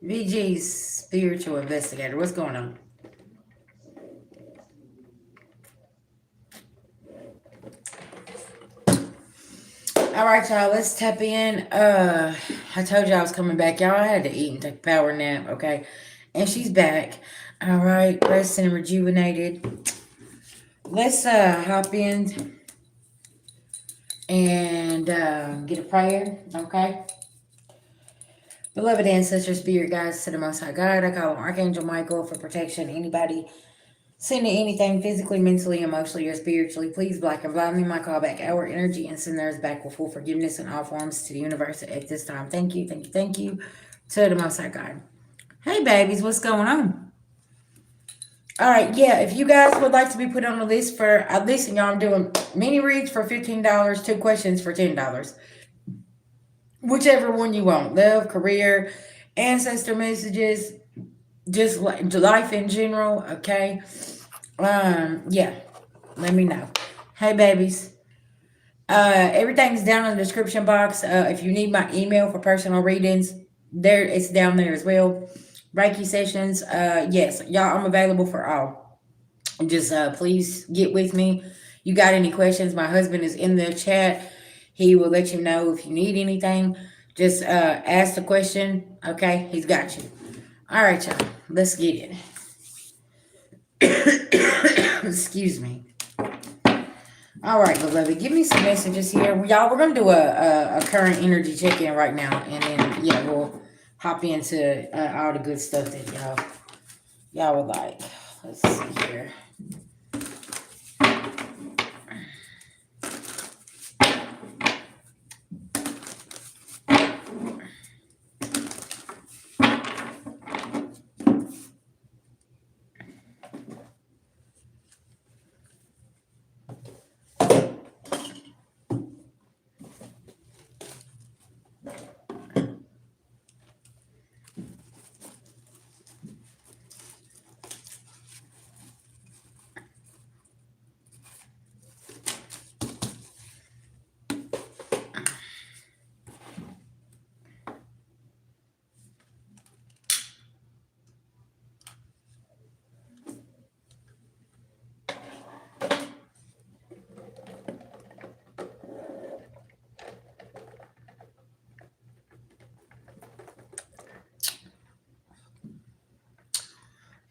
VG's spiritual investigator. What's going on? All right, y'all. Let's tap in. I told you I was coming back. Y'all, I had to eat and take a power nap. Okay, and she's back. All right, rested and rejuvenated. Let's hop in and get a prayer. Okay. Beloved ancestors, spirit guides to the Most High God, I call on Archangel Michael for protection. Anybody sending anything physically, mentally, emotionally, or spiritually, please black and blind me my callback our energy and send theirs back with full forgiveness in all forms to the universe at this time. Thank you, thank you, thank you to the Most High God. Hey, babies, what's going on? All right, yeah, if you guys would like to be put on the list for, listen, y'all, I'm doing mini reads for $15, two questions for $10. Whichever one you want. Love, career, ancestor messages, just life in general, okay? Yeah, let me know. Hey, babies. Everything's down in the description box. If you need my email for personal readings, there it's down there as well. Reiki sessions, yes, y'all, I'm available for all. Just please get with me. You got any questions? My husband is in the chat. He will let you know if you need anything. Just ask the question. Okay, he's got you. All right, y'all. Let's get it. Excuse me. All right, beloved. Give me some messages here, y'all. We're gonna do a current energy check in right now, and then yeah, we'll hop into all the good stuff that y'all would like. Let's see here.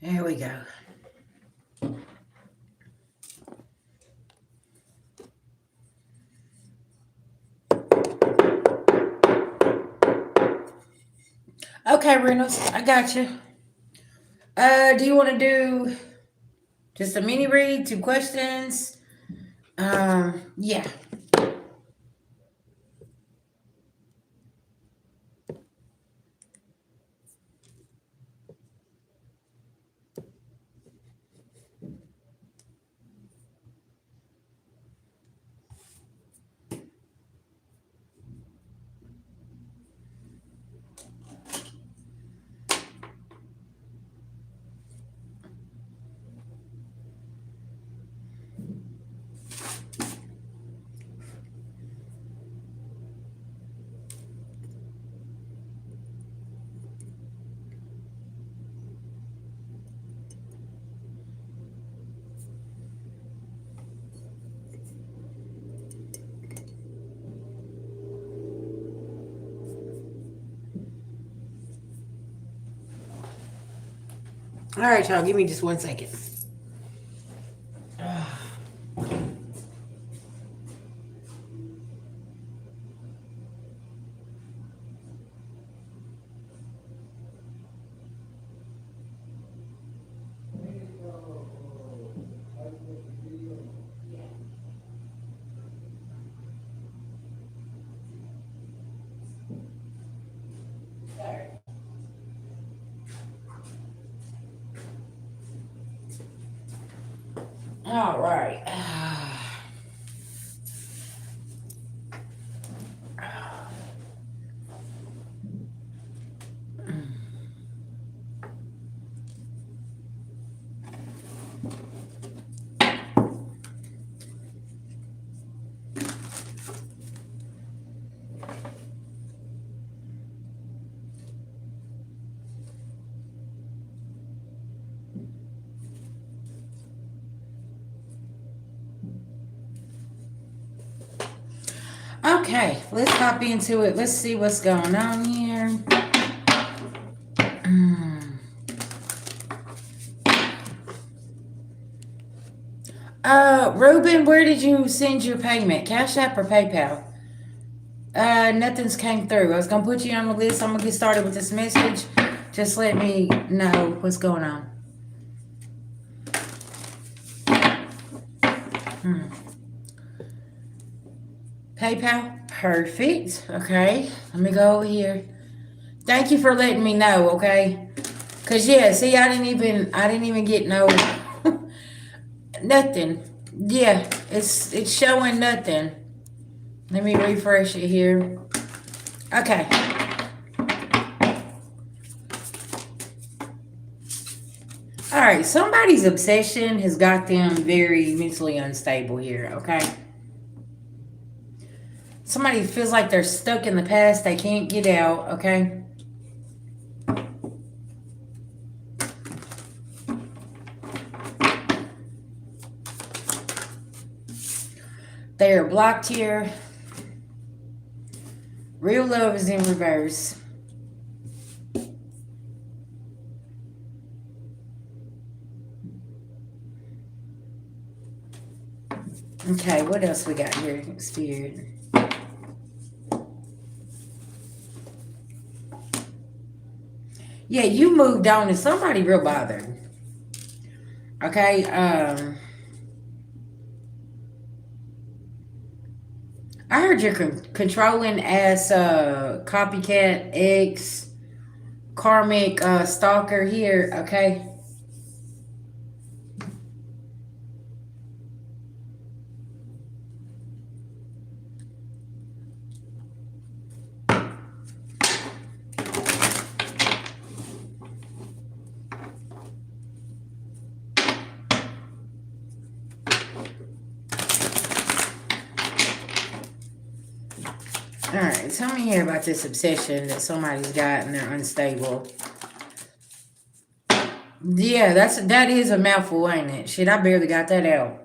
There we go. Okay, Reynolds, I got you. Do you want to do just a mini read, two questions? Yeah. All right, y'all. Give me just 1 second. All right. Okay, let's hop into it. Let's see what's going on here. Ruben, where did you send your payment? Cash App or PayPal? Nothing's came through. I was gonna put you on the list. I'm gonna get started with this message. Just let me know what's going on. PayPal? Perfect. Okay. Let me go over here. Thank you for letting me know, okay? Cause yeah, see I didn't even get no nothing. Yeah, it's showing nothing. Let me refresh it here. Okay. Alright, somebody's obsession has got them very mentally unstable here, okay? Somebody feels like they're stuck in the past, they can't get out, okay? They are blocked here. Real love is in reverse. Okay, what else we got here, Spirit? Yeah, you moved on and somebody real bothered. Okay, I heard you're controlling as copycat ex karmic stalker here, okay? Alright, tell me here about this obsession that somebody's got and they're unstable. Yeah, that is a mouthful, ain't it? Shit, I barely got that out.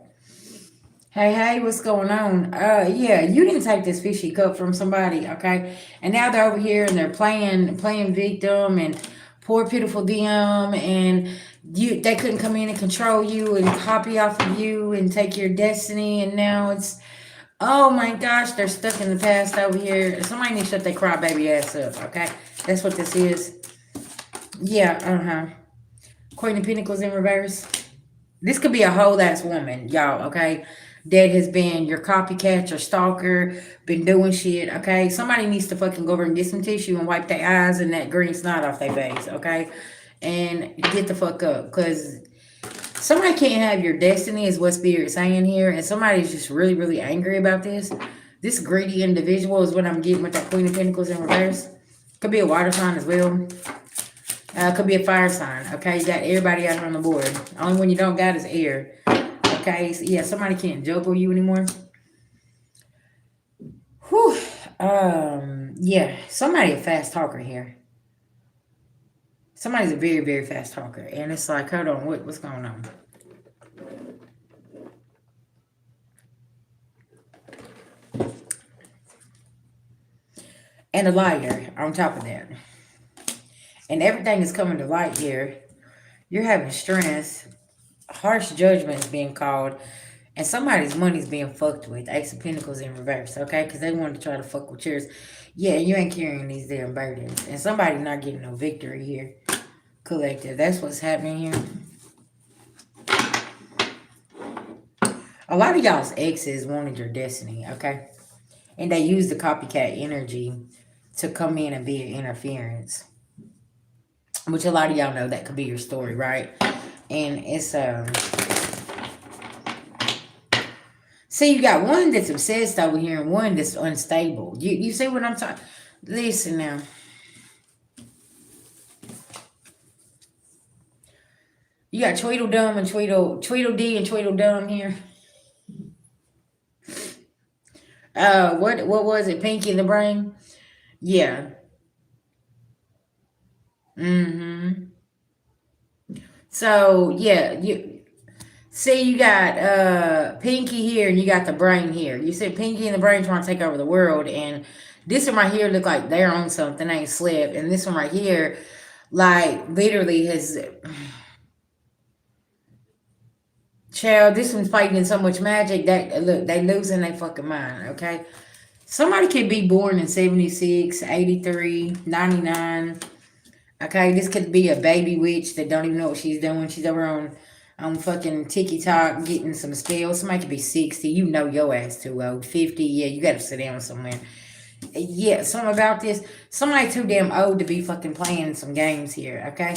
Hey, what's going on? Yeah, you didn't take this fishy cup from somebody, okay? And now they're over here and they're playing victim and poor pitiful them, and they couldn't come in and control you and copy off of you and take your destiny, and now it's, oh my gosh, they're stuck in the past over here. Somebody needs to shut their crybaby ass up, okay? That's what this is. Yeah, Queen of Pentacles in reverse. This could be a whole ass woman, y'all, okay? That has been your copycat, your stalker, been doing shit, okay? Somebody needs to fucking go over and get some tissue and wipe their eyes and that green snot off their face, okay? And get the fuck up, because somebody can't have your destiny is what Spirit's saying here, and somebody's just really, really angry about this. This greedy individual is what I'm getting with that Queen of Pentacles in reverse. Could be a water sign as well. Could be a fire sign, okay? You got everybody out on the board. Only one you don't got is air. Okay, so yeah, somebody can't juggle you anymore. Whew. Yeah, somebody a fast talker here. Somebody's a very, very fast talker. And it's like, hold on, what's going on? And a liar on top of that. And everything is coming to light here. You're having stress. Harsh judgment is being called. And somebody's money's being fucked with. Ace of Pentacles in reverse, okay? Because they wanted to try to fuck with yours. Yeah, you ain't carrying these damn burdens. And somebody not getting no victory here. Collective. That's what's happening here. A lot of y'all's exes wanted your destiny, okay? And they used the copycat energy to come in and be an interference. Which a lot of y'all know that could be your story, right? And it's see, you got one that's obsessed over here and one that's unstable. You see what I'm talking? Listen now. You got Tweedledum and Tweedledee and Tweedledum here. What was it? Pinky in the Brain? Yeah. So yeah, See, you got Pinky here and you got the brain here. You said Pinky and the brain trying to take over the world, and this one right here look like they're on something, ain't slept. And this one right here, like, literally has. Child, this one's fighting in so much magic that, look, they losing their fucking mind, okay? Somebody could be born in 76, 83, 99. Okay, this could be a baby witch that don't even know what she's doing. She's over on fucking TikTok getting some spells. Somebody could be 60. You know your ass too old. 50, yeah, you gotta sit down somewhere. Yeah, something about this. Somebody too damn old to be fucking playing some games here, okay?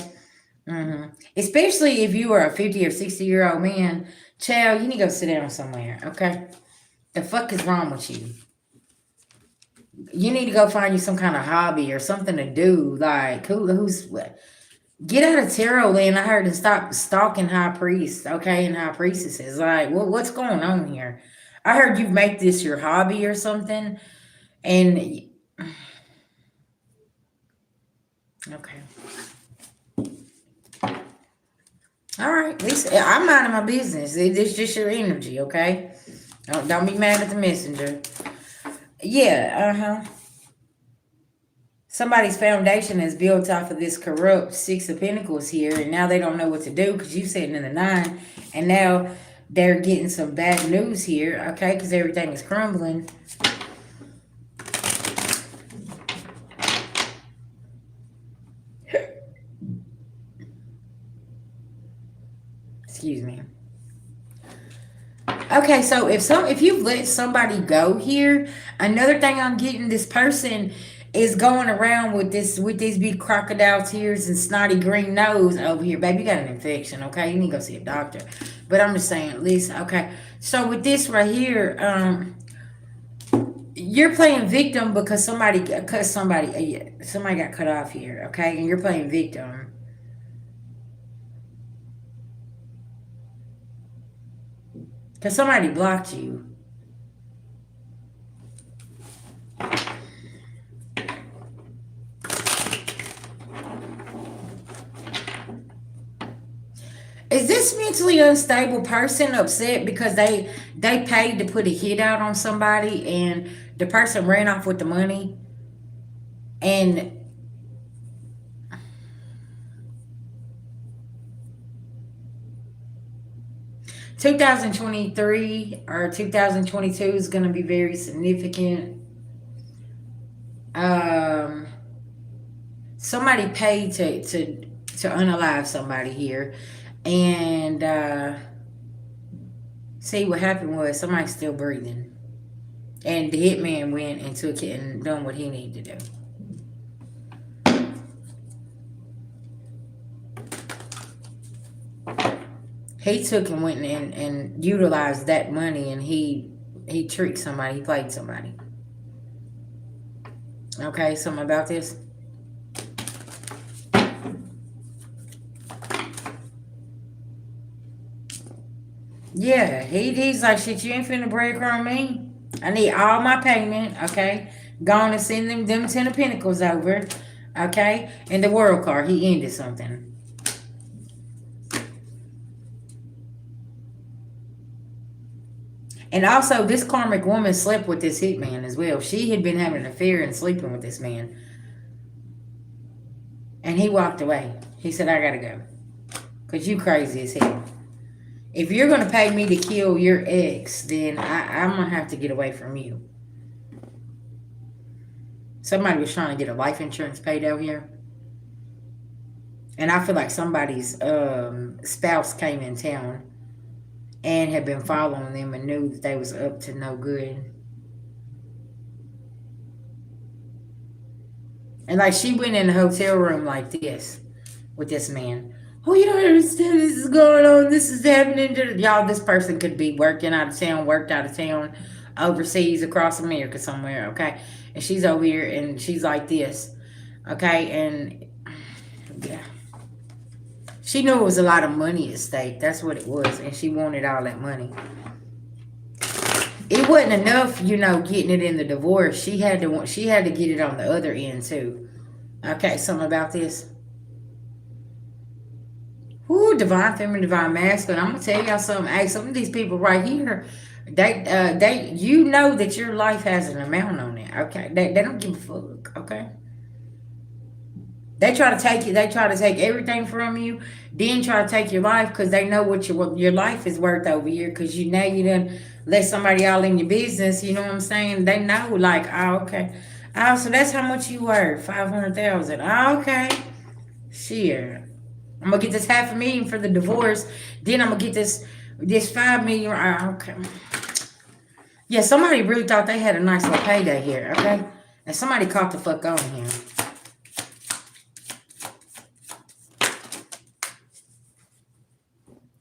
Especially if you are a 50 or 60-year-old man. Child, you need to go sit down somewhere, okay? The fuck is wrong with you? You need to go find you some kind of hobby or something to do. Like, who's get out of tarot land. I heard to stop stalking high priests, okay, and high priestesses. Like, what's going on here? I heard you make this your hobby or something, and okay, all right. At least I'm minding my business. It's just your energy, okay? Don't be mad at the messenger. Yeah, Somebody's foundation is built off of this corrupt Six of Pentacles here, and now they don't know what to do because you're sitting in the Nine, and now they're getting some bad news here, okay, because everything is crumbling. Excuse me. Okay, so if you've let somebody go here, another thing I'm getting, this person is going around with these big crocodile tears and snotty green nose over here. Baby, you got an infection, okay? You need to go see a doctor. But I'm just saying, Lisa, okay. So with this right here, you're playing victim because somebody got cut off here, okay? And you're playing victim. Because somebody blocked you. Is this mentally unstable person upset because they paid to put a hit out on somebody and the person ran off with the money? And 2023 or 2022 is going to be very significant. Somebody paid to unalive somebody here, and see what happened was somebody's still breathing, and the hitman went and took it and done what he needed to do. He took and went and utilized that money, and he tricked somebody. He played somebody. Okay, something about this. Yeah, he's like, shit, you ain't finna breadcrumb me. I need all my payment, okay? Go on and send them 10 of Pentacles over, okay? And the World card, he ended something. And also, this karmic woman slept with this hitman as well. She had been having an affair and sleeping with this man. And he walked away. He said, I gotta go. Because you crazy as hell. If you're going to pay me to kill your ex, then I'm going to have to get away from you. Somebody was trying to get a life insurance paid out here. And I feel like somebody's spouse came in town and had been following them and knew that they was up to no good. And like she went in the hotel room like this with this man. Oh, you don't understand, this is going on, this is happening to y'all. This person could be worked out of town, overseas, across America somewhere, okay? And she's over here and she's like this, okay? And yeah, she knew it was a lot of money at stake. That's what it was, and she wanted all that money. It wasn't enough, getting it in the divorce. She had to get it on the other end too. Okay, something about this. Ooh, divine feminine, divine masculine. I'm gonna tell y'all something. Hey, some of these people right here, you know that your life has an amount on it. Okay, they don't give a fuck. Okay, they try to take you. They try to take everything from you, then try to take your life because they know what your life is worth over here. Because you know you done let somebody all in your business. You know what I'm saying? They know, like, oh, okay, oh, so that's how much you worth, 500,000. Oh, okay, shit. I'm gonna get this 500,000 for the divorce. Then I'm gonna get this 5 million. Okay. Yeah, somebody really thought they had a nice little payday here. Okay, and somebody caught the fuck on here.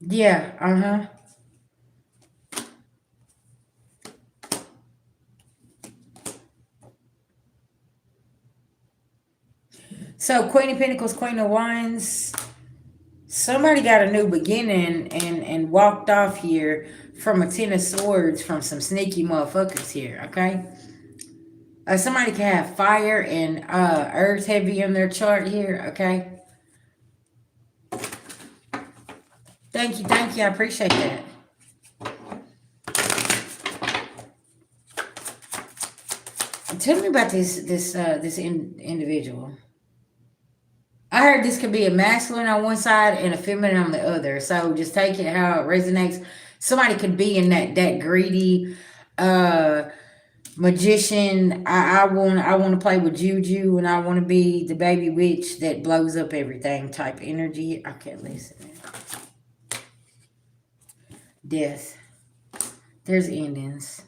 Yeah. So Queen of Pentacles, Queen of Wands. Somebody got a new beginning and walked off here from a Ten of Swords from some sneaky motherfuckers here. Okay. Somebody can have fire and earth heavy in their chart here. Okay. Thank you. Thank you. I appreciate that. Tell me about this individual. I heard this could be a masculine on one side and a feminine on the other. So just take it how it resonates. Somebody could be in that greedy magician. I want to play with juju and I want to be the baby witch that blows up everything type energy. Okay, listen. Death. There's endings.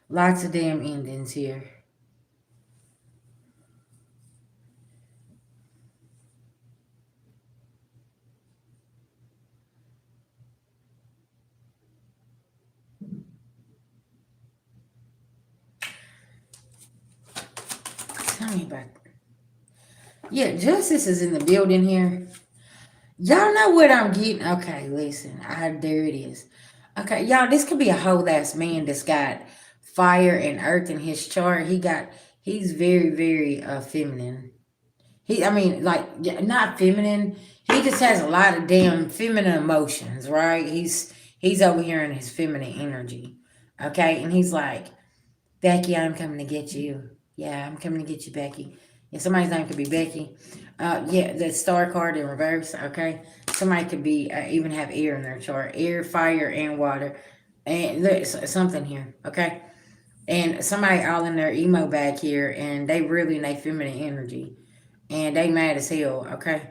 Lots of damn endings here. Tell me about it. Yeah, justice is in the building here. Y'all know what I'm getting. Okay, listen. There it is. Okay, y'all, this could be a whole ass man that's got fire and earth in his chart. He's very, very feminine. I mean, like, yeah, not feminine. He just has a lot of damn feminine emotions, right? He's over here in his feminine energy. Okay, and he's like, Becky, I'm coming to get you. Yeah, I'm coming to get you, Becky. Yeah, somebody's name could be Becky. Yeah, the star card in reverse. Okay, somebody could be even have air in their chart, air, fire, and water, and there's something here. Okay, and somebody all in their emo bag here, and they really in their feminine energy, and they mad as hell. Okay.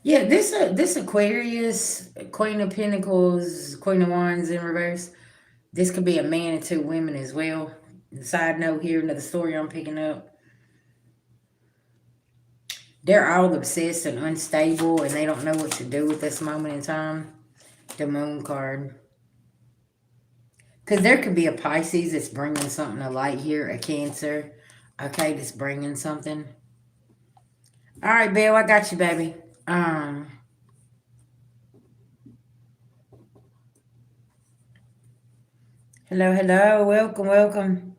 Yeah, this Aquarius, Queen of Pentacles, Queen of Wands in reverse. This could be a man and two women as well. Side note here, another story I'm picking up. They're all obsessed and unstable and they don't know what to do at this moment in time. The moon card. Because there could be a Pisces that's bringing something to light here, a Cancer. Okay, that's bringing something. All right, Bill, I got you, baby. Hello, hello. Welcome, welcome.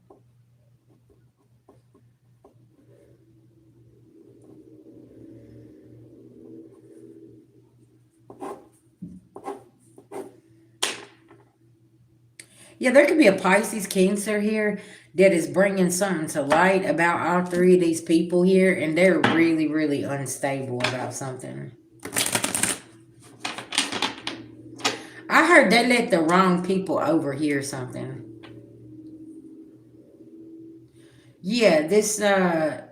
Yeah, there could be a Pisces Cancer here that is bringing something to light about all three of these people here, and they're really, really unstable about something. I heard they let the wrong people overhear something. Yeah, this air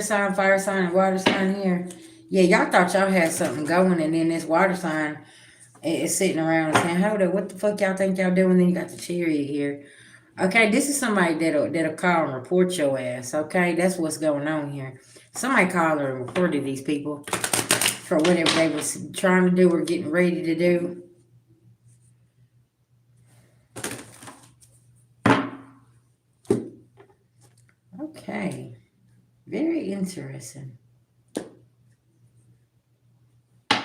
sign, fire sign, and water sign here. Yeah, y'all thought y'all had something going, and then this water sign is sitting around saying, hold up, what the fuck y'all think y'all doing? Then you got the chariot here. Okay, this is somebody that'll call and report your ass. Okay, that's what's going on here. Somebody called and reported these people for whatever they was trying to do or getting ready to do. Okay. Very interesting. All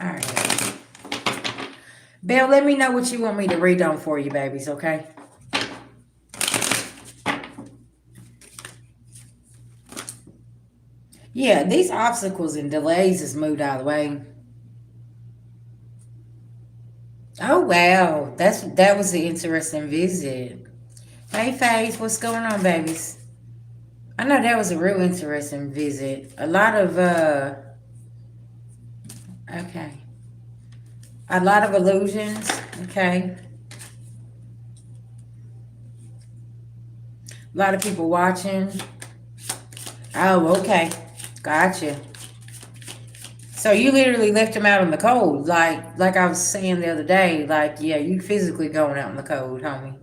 right. Belle, let me know what you want me to read on for you, babies, okay? Yeah, these obstacles and delays is moved out of the way. Oh wow, that was an interesting visit. Hey Faith, what's going on, babies? I know that was a real interesting visit. A lot of okay. A lot of illusions. Okay. A lot of people watching. Oh, okay. Gotcha. So you literally left him out in the cold, like I was saying the other day. Like, yeah, you physically going out in the cold, homie.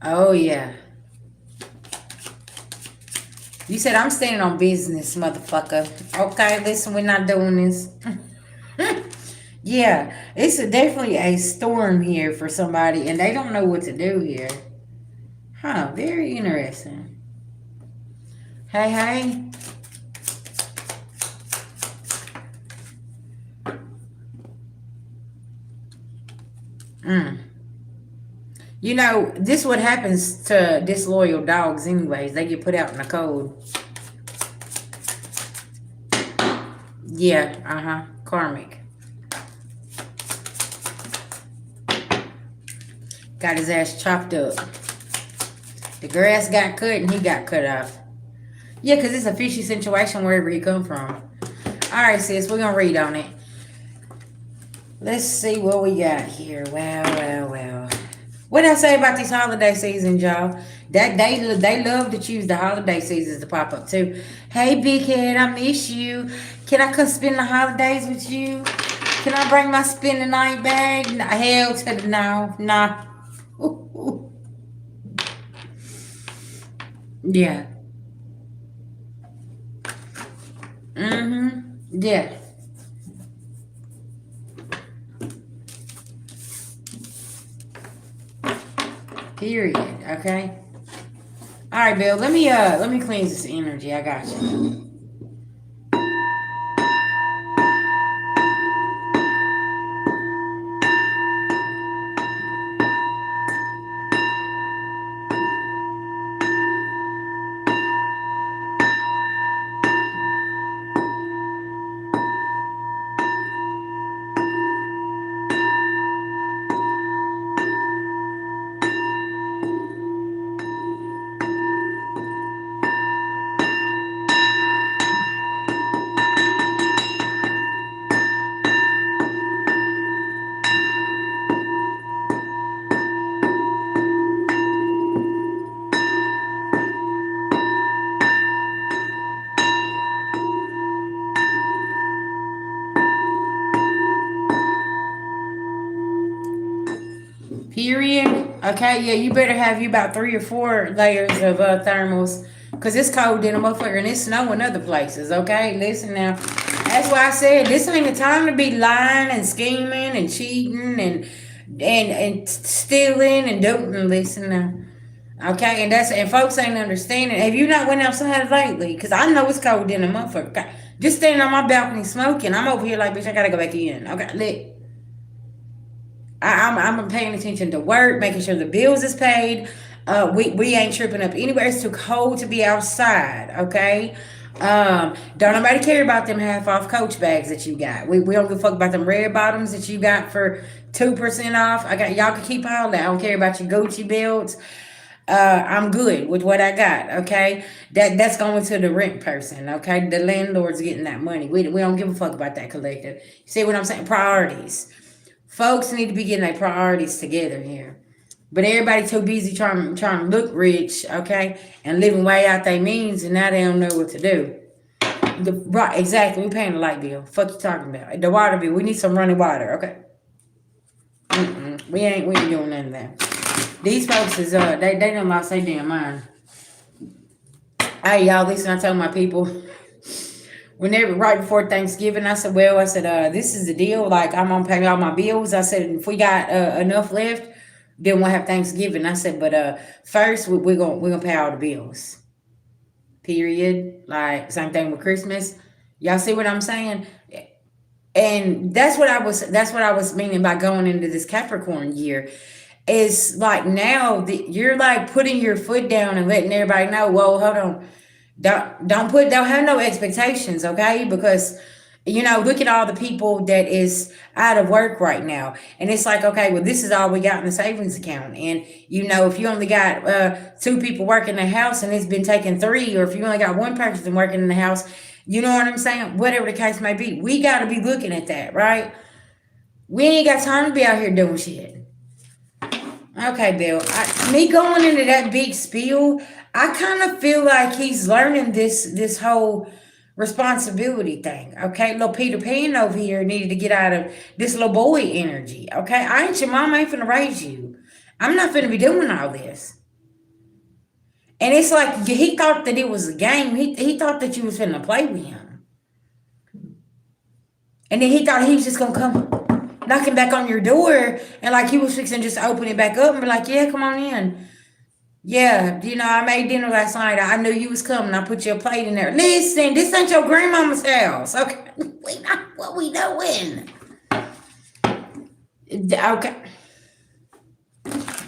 Oh yeah. You said I'm standing on business, motherfucker. Okay, listen, we're not doing this. Yeah, it's definitely a storm here for somebody, and they don't know what to do here. Huh? Very interesting. Hey, hey. Mm. You know, this what happens to disloyal dogs anyways. They get put out in the cold. Yeah, uh-huh. Karmic. Got his ass chopped up. The grass got cut and he got cut off. Yeah, because it's a fishy situation wherever he come from. Alright, sis, we're going to read on it. Let's see what we got here. Wow. What did I say about these holiday seasons, y'all? That they love to choose the holiday seasons to pop up too. Hey, big head, I miss you. Can I come spend the holidays with you? Can I bring my spend the night bag? Nah, hell to the no. Nah. Yeah. Mm-hmm. Yeah. Period. Okay. All right, Bill. Let me cleanse this energy. I got you. Period. Okay, yeah, you better have you about 3 or 4 layers of thermals. Cause it's cold in a motherfucker and it's snowing other places, okay? Listen now. That's why I said this ain't the time to be lying and scheming and cheating and stealing and doing. Listen now. Okay, and folks ain't understanding. Have you not went outside lately? Cause I know it's cold in a motherfucker. Okay? Just standing on my balcony smoking. I'm over here like, bitch, I gotta go back in. Okay, look. I'm paying attention to work, making sure the bills is paid. We ain't tripping up anywhere. It's too cold to be outside. Okay. Don't nobody care about them half off Coach bags that you got. We don't give a fuck about them red bottoms that you got for 2% off. I got y'all can keep all that. I don't care about your Gucci belts. I'm good with what I got. Okay, that's going to the rent person. Okay, the landlord's getting that money. We don't give a fuck about that collective. See what I'm saying? Priorities. Folks need to be getting their priorities together here. But everybody too busy trying to look rich, okay, and living way out their means, and now they don't know what to do. Right, exactly. We paying the light bill. Fuck you talking about the water bill. We need some running water, okay. We ain't doing none of that. These folks is they done lost their damn mind. Hey y'all, listen. I told my people whenever right before Thanksgiving, I said, this is the deal. Like I'm gonna pay all my bills. I said, if we got enough left, Then we'll have Thanksgiving. I said, but first we're gonna pay all the bills. Period. Like same thing with Christmas. Y'all see what I'm saying? And that's what I was meaning by going into this Capricorn year. Is like now that you're like putting your foot down and letting everybody know, whoa, hold on. Don't have no expectations, okay? Because look at all the people that is out of work right now, and it's like, okay, well, this is all we got in the savings account, and if you only got two people working in the house, and it's been taking three, or if you only got one person working in the house, you know what I'm saying? Whatever the case may be, we got to be looking at that, right? We ain't got time to be out here doing shit. Okay, Bill. Me going into that big spiel, I kind of feel like he's learning this whole responsibility thing. Okay, little Peter Pan over here needed to get out of this little boy energy. Okay, I ain't your mom. I ain't finna raise you. I'm not finna be doing all this. And it's like he thought that it was a game. He thought that you was finna play with him, and then he thought he was just gonna come knocking back on your door, and like he was fixing just open it back up and be like, yeah, come on in. Yeah, I made dinner last night. I knew you was coming. I put your plate in there. Listen, this ain't your grandmama's house. Okay, we not what we doing. Okay.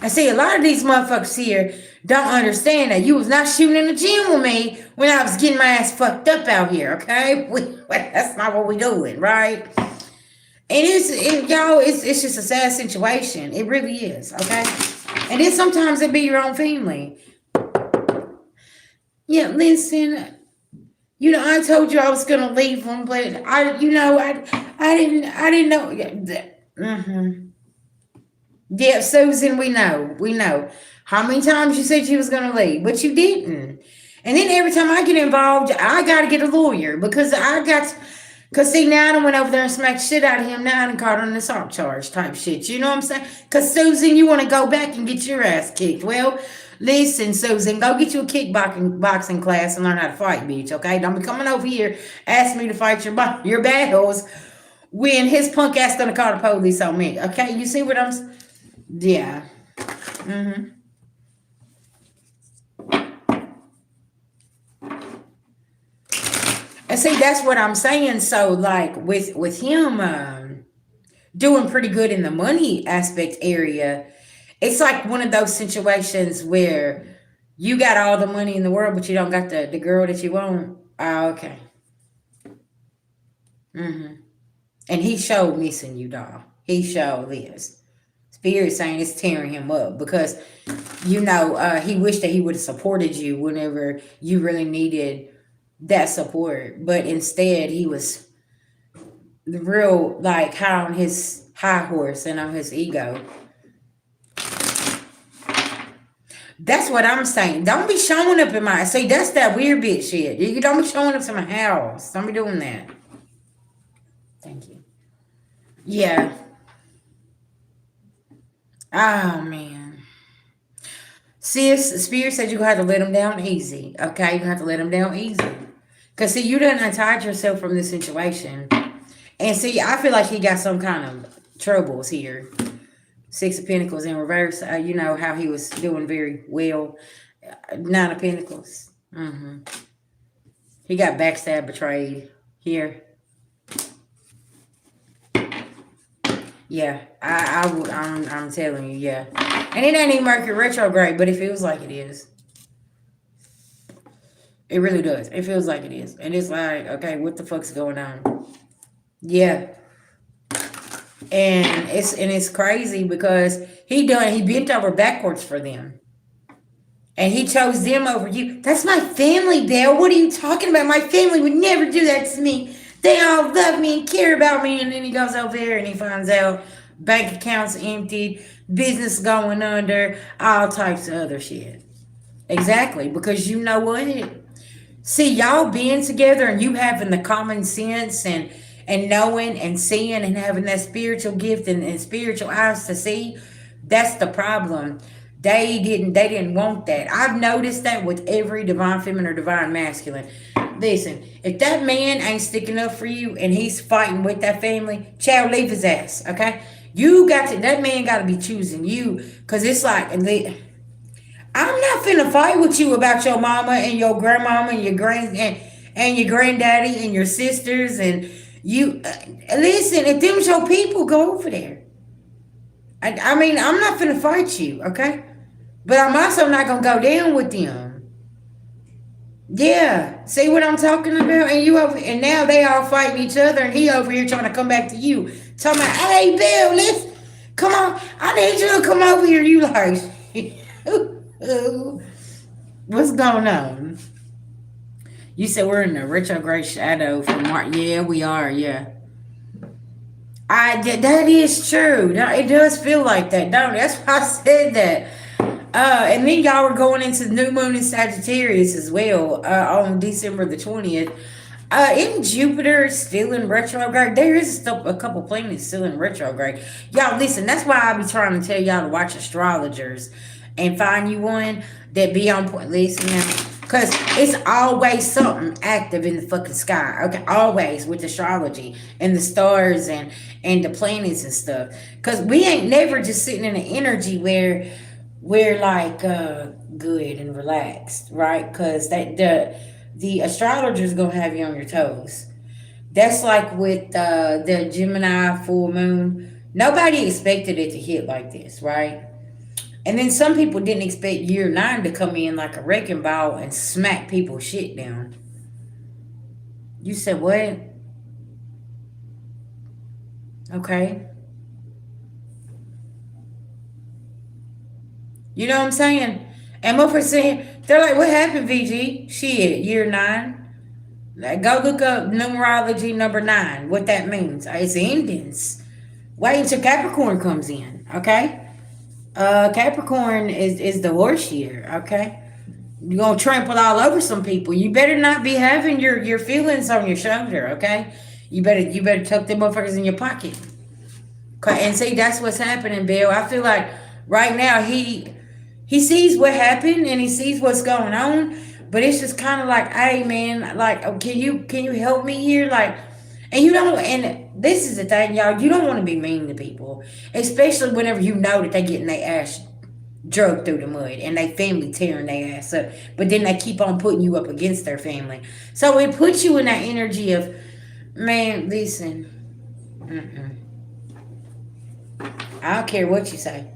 I see a lot of these motherfuckers here don't understand that you was not shooting in the gym with me when I was getting my ass fucked up out here. Okay, that's not what we doing, right? And it's just a sad situation. It really is, okay? And then sometimes it be your own family. Yeah, listen, I told you I was gonna leave them, but I didn't know. Mm-hmm. Yeah, Susan, we know. How many times you said you was gonna leave, but you didn't. And then every time I get involved, I gotta get a lawyer because Cause see, now I done went over there and smacked shit out of him. Now I done caught on an assault charge type shit. You know what I'm saying? Cause Susan, you want to go back and get your ass kicked. Well, listen, Susan, go get you a kickboxing class and learn how to fight, bitch. Okay? Don't be coming over here asking me to fight your battles when his punk ass gonna call the police on me. Okay? You see what I'm? Yeah. Mm-hmm. And see, that's what I'm saying. So, like with him doing pretty good in the money aspect area, it's like one of those situations where you got all the money in the world, but you don't got the girl that you want. Oh, okay. Mm-hmm. And he showed missing you, doll. He showed this. Spirit saying it's tearing him up because, he wished that he would have supported you whenever you really needed that support, but instead he was the real like high on his high horse and on his ego. That's what I'm saying. Don't be showing up in my see. That's that weird bitch shit. You don't be showing up to my house. Don't be doing that. Thank you. Yeah. Oh man. Sis, Spirit said you have to let him down easy. Okay, you have to let him down easy. Because, see, you done untied yourself from this situation. And, see, I feel like he got some kind of troubles here. Six of Pentacles in reverse. You know how he was doing very well. Nine of Pentacles. Mm-hmm. He got backstabbed, betrayed here. Yeah, I'm telling you, yeah. And it ain't even Mercury retrograde, but it feels like it is. It really does. It feels like it is. And it's like, okay, what the fuck's going on? Yeah. And it's crazy because he bent over backwards for them. And he chose them over you. That's my family, Dale. What are you talking about? My family would never do that to me. They all love me and care about me. And then he goes over there and he finds out bank accounts emptied, business going under, all types of other shit. Exactly. Because you know what? See, y'all being together and you having the common sense and knowing and seeing and having that spiritual gift and spiritual eyes to see, that's the problem. They didn't want that. I've noticed that with every divine feminine or divine masculine. Listen, if that man ain't sticking up for you and he's fighting with that family, child, leave his ass, okay? You got to, that man got to be choosing you, because it's like, I'm not finna fight with you about your mama and your grandmama and your and your granddaddy and your sisters and you. Listen, if them's your people, go over there. I mean, I'm not finna fight you, okay? But I'm also not gonna go down with them. Yeah, see what I'm talking about? And you over, and now they all fighting each other, and he over here trying to come back to you, talking about, "Hey, Bill, let's come on. I need you to come over here." You like, what's going on? You said we're in the retrograde shadow from March. Yeah, we are. Yeah, that is true. It does feel like that, don't it? That's why I said that. And then y'all were going into the new moon in Sagittarius as well on December the 20th. In Jupiter still in retrograde. There is still a couple planets still in retrograde. Y'all listen, that's why I be trying to tell y'all to watch astrologers and find you one that be on point. Listen now. Because it's always something active in the fucking sky. Okay, always with astrology and the stars and the planets and stuff. Because we ain't never just sitting in an energy where we're like good and relaxed, right? Because that the astrologer's gonna have you on your toes. That's like with the Gemini full moon. Nobody expected it to hit like this, right? And then some people didn't expect year 9 to come in like a wrecking ball and smack people's shit down. You said what? Okay. You know what I'm saying? And motherfuckers saying, they're like, what happened, VG? Shit, year 9. Like, go look up numerology number 9, what that means. It's endings. Wait until Capricorn comes in, okay? Capricorn is the horse year, okay? You're gonna trample all over some people. You better not be having your feelings on your shoulder, okay? You better tuck them motherfuckers in your pocket. And see, that's what's happening, Bill. I feel like right now he sees what happened and he sees what's going on, but it's just kind of like, hey man, like, oh, can you help me here, like, and you don't, and this is the thing, y'all, you don't want to be mean to people, especially whenever you know that they getting their ass drugged through the mud and they family tearing their ass up, but then they keep on putting you up against their family, so it puts you in that energy of, man, listen, mm-mm. I don't care what you say.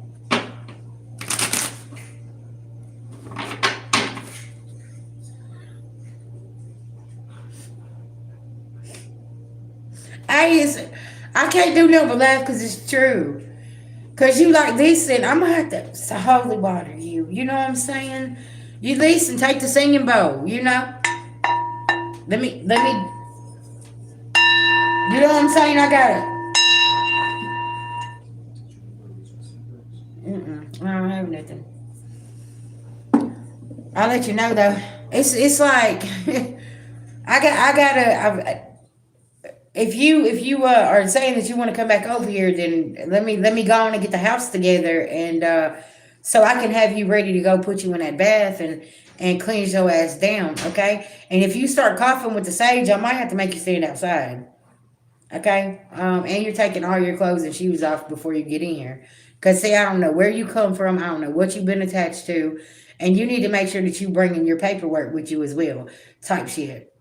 I can't do nothing but laugh because it's true. Because you like, listen, I'm going to have to holy water you. You know what I'm saying? You listen, take the singing bowl, you know? Let me, you know what I'm saying? I got it. I don't have nothing. I'll let you know though. It's like, if you are saying that you want to come back over here, then let me go on and get the house together, and so I can have you ready to go put you in that bath and cleanse your ass down, okay? And if you start coughing with the sage, I might have to make you stand outside, okay? And you're taking all your clothes and shoes off before you get in here, because see, I don't know where you come from, I don't know what you've been attached to, and you need to make sure that you bring in your paperwork with you as well, type shit.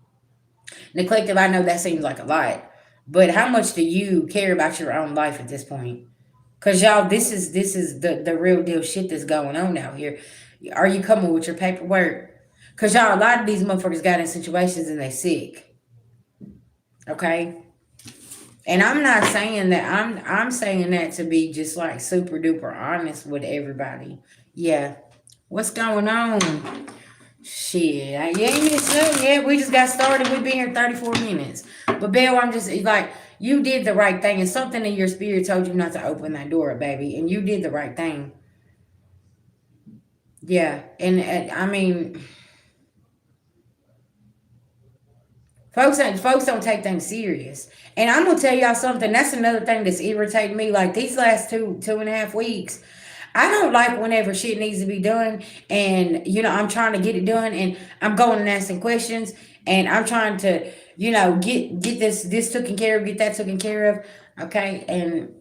Neglective, I know that seems like a lot, but how much do you care about your own life at this point? Cause y'all, this is the real deal shit that's going on out here. Are you coming with your paperwork? Cause y'all, a lot of these motherfuckers got in situations and they sick. Okay, and I'm not saying that. I'm saying that to be just like super duper honest with everybody. Yeah, what's going on? Shit, you ain't missed nothing yet. We just got started. We've been here 34 minutes. But Bill, I'm just like, you did the right thing, and something in your spirit told you not to open that door, baby, and you did the right thing. Yeah, and I mean, folks don't take things serious. And I'm gonna tell y'all something. That's another thing that's irritating me. Like these last 2.5 weeks, I don't like whenever shit needs to be done, and I'm trying to get it done, and I'm going and asking questions, and I'm trying to get this taken care of, get that taken care of, okay, and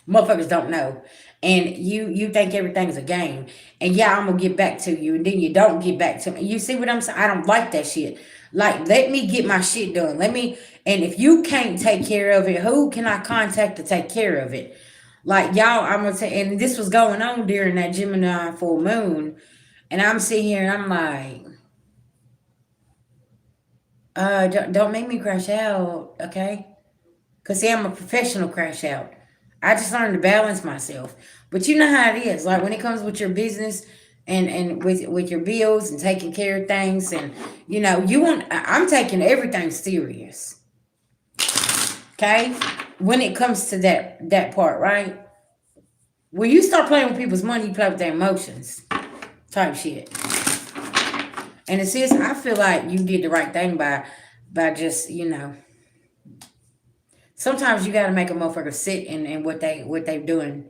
Motherfuckers don't know. And you think everything's a game. And yeah, I'm gonna get back to you, and then you don't get back to me. You see what I'm saying? I don't like that shit. Like, let me get my shit done. Let me, and if you can't take care of it, who can I contact to take care of it? Like, y'all, I'm gonna say, and this was going on during that Gemini full moon, and I'm sitting here and I'm like, don't make me crash out, okay? Because, see, I'm a professional crash out. I just learned to balance myself. But you know how it is. Like, when it comes with your business and with your bills and taking care of things, and, you know, I'm taking everything serious, okay? When it comes to that part, right? When you start playing with people's money, you play with their emotions type shit. And it says, I feel like you did the right thing by just, you know, sometimes you got to make a motherfucker sit in what they're doing,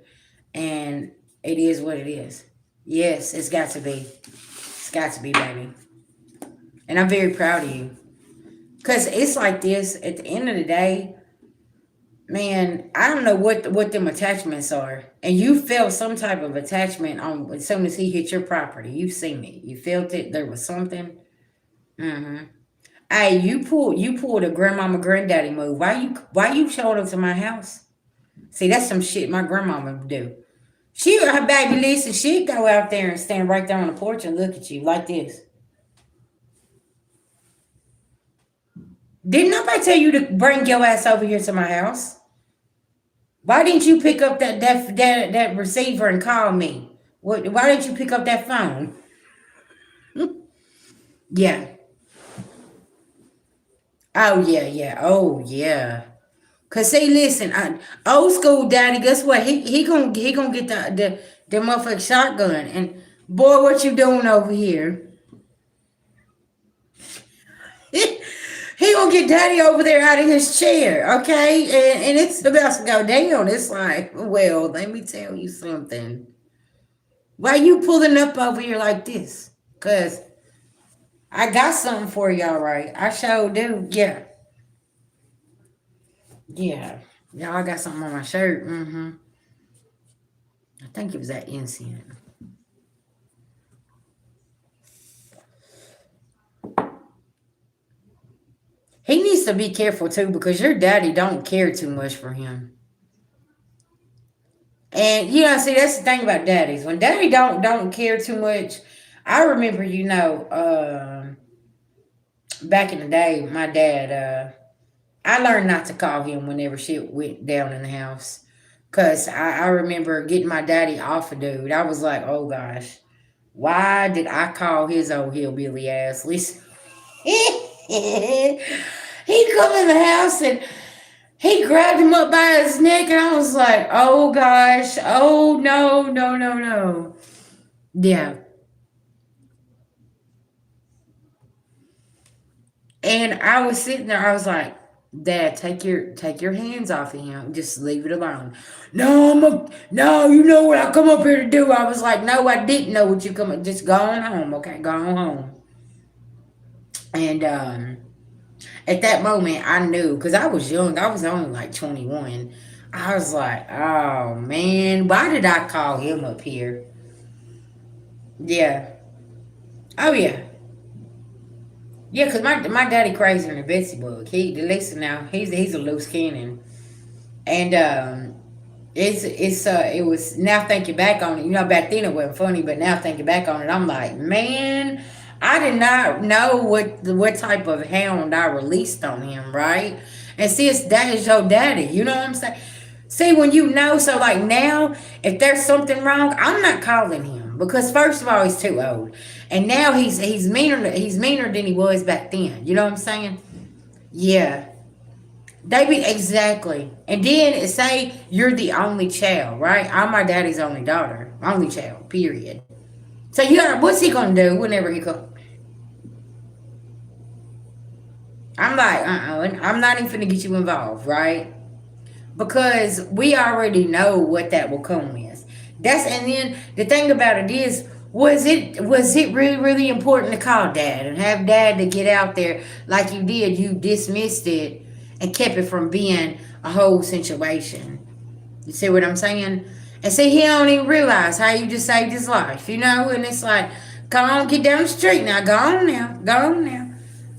and it is what it is. Yes, it's got to be. It's got to be, baby. And I'm very proud of you, because it's like this. At the end of the day, man, I don't know what them attachments are, and you felt some type of attachment on as soon as he hit your property. You seen it. You felt it. There was something. Mm-hmm. Hey, you pulled a grandmama granddaddy move. Why you showed up to my house? See, that's some shit my grandmama would do. Her baby Lisa, she'd go out there and stand right there on the porch and look at you like this. Didn't nobody tell you to bring your ass over here to my house? Why didn't you pick up that receiver and call me? Why didn't you pick up that phone? Yeah. Oh yeah. Oh yeah. Cause see, listen, old school daddy. Guess what? He gonna get the motherfucking shotgun. And boy, what you doing over here? He gonna get daddy over there out of his chair, okay? And it's about to go down. It's like, well, let me tell you something. Why you pulling up over here like this? Cause I got something for y'all, right? I sure do. Yeah. Yeah. Y'all, I got something on my shirt. Mm-hmm. I think it was that incense. He needs to be careful too, because your daddy don't care too much for him. And you know, see, that's the thing about daddies. When daddy don't care too much. I remember, back in the day, my dad, I learned not to call him whenever shit went down in the house. Cause I remember getting my daddy off a dude. I was like, oh gosh, why did I call his old hillbilly ass? Listen, he come in the house and he grabbed him up by his neck, and I was like, oh gosh, oh no. Yeah. And I was sitting there, I was like, Dad, take your hands off of him. Just leave it alone. No, you know what I come up here to do. I was like, no, I didn't know what you come. Just go on home, okay? Go on home. And at that moment, I knew, because I was young. I was only like 21. I was like, oh man, why did I call him up here? Yeah. Oh yeah. Yeah, because my daddy crazy in the Betsy book. Listen now, he's a loose cannon. And it was, now thinking back on it, back then it wasn't funny, but now thinking back on it, I'm like, man, I did not know what type of hound I released on him, right? And see, that is your daddy, you know what I'm saying? See, when you know, so like now, if there's something wrong, I'm not calling him, because first of all, he's too old, and now he's meaner than he was back then. You know what I'm saying? Yeah. They be exactly. And then say you're the only child, right? I'm my daddy's only daughter, only child. Period. So what's he gonna do whenever he comes? I'm like, I'm not even finna get you involved, right? Because we already know what that will come with. And then the thing about it is, was it really, really important to call dad and have dad to get out there like you did? You dismissed it and kept it from being a whole situation. You see what I'm saying? And see, he don't even realize how you just saved his life, you know? And it's like, come on, get down the street now. Go on now. Go on now.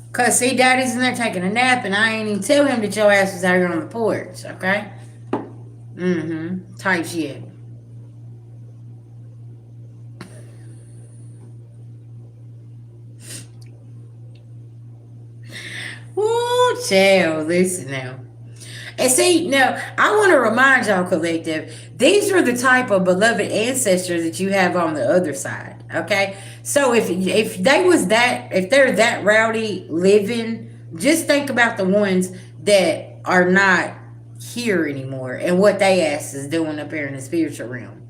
Because, see, daddy's in there taking a nap, and I ain't even tell him that your ass was out here on the porch, okay? Mm-hmm. Type shit. Ooh, child, listen now. And see, now, I want to remind y'all, collective, these are the type of beloved ancestors that you have on the other side, okay? So if they was that, if they're that rowdy living, just think about the ones that are not here anymore and what they ass is doing up here in the spiritual realm.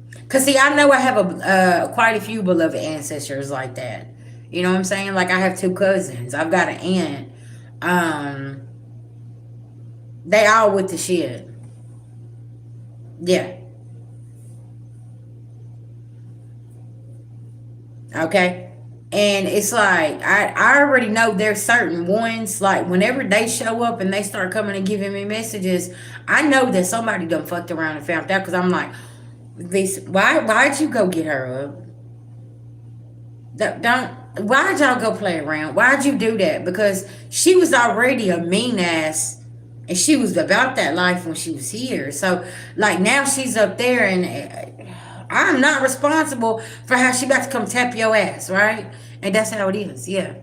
Because, see, I know I have quite a few beloved ancestors like that. You know what I'm saying? Like, I have two cousins. I've got an aunt. Um, they all with the shit. Yeah. Okay. And it's like I already know there's certain ones, like whenever they show up and they start coming and giving me messages, I know that somebody done fucked around and found out, because I'm like, this why'd you go get her up? Don't Why'd y'all go play around? Why'd you do that? Because she was already a mean ass, and she was about that life when she was here. So like now she's up there, and I'm not responsible for how she about to come tap your ass, right? And that's how it is. Yeah.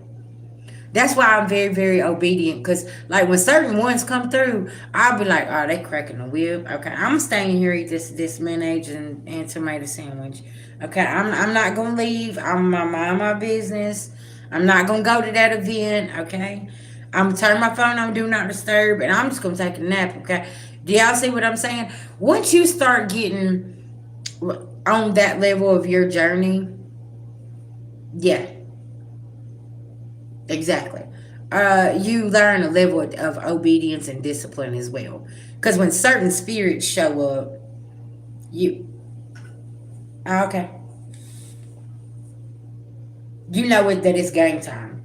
That's why I'm very, very obedient. Because, like, when certain ones come through, I'll be like, oh, they cracking the whip. Okay, I'm staying here, eat this mayonnaise and tomato sandwich. Okay, I'm not going to leave. I'm going to mind my business. I'm not going to go to that event. Okay, I'm going to turn my phone on, do not disturb, and I'm just going to take a nap. Okay, do y'all see what I'm saying? Once you start getting on that level of your journey, yeah, exactly. You learn a level of obedience and discipline as well. Because when certain spirits show up, you okay, you know it that it's game time,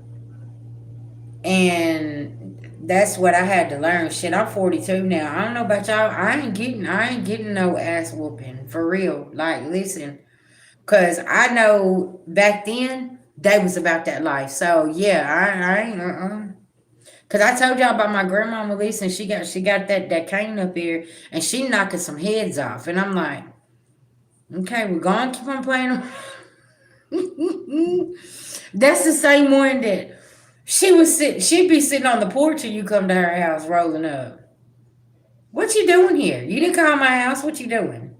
and that's what I had to learn. Shit, I'm 42 now. I don't know about y'all. I ain't getting no ass whooping for real. Like, listen, because I know back then they was about that life. So yeah, I ain't. Cause I told y'all about my grandma Melissa, and she got that cane up here, and she knocking some heads off, and I'm like, okay, we're gonna keep on playing. That's the same one that she'd be sitting on the porch, and you come to her house rolling up. What you doing here? You didn't call my house. What you doing?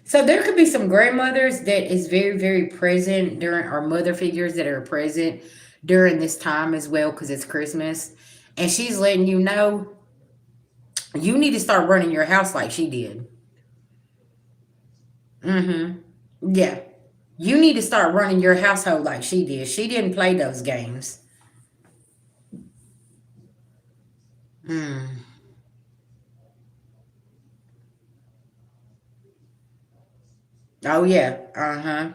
So there could be some grandmothers that is very, very present during, or mother figures that are present during this time as well, because it's Christmas, and she's letting you know you need to start running your house like she did. Mm-hmm. Yeah. You need to start running your household like she did. She didn't play those games. Mm. Oh yeah. Uh-huh.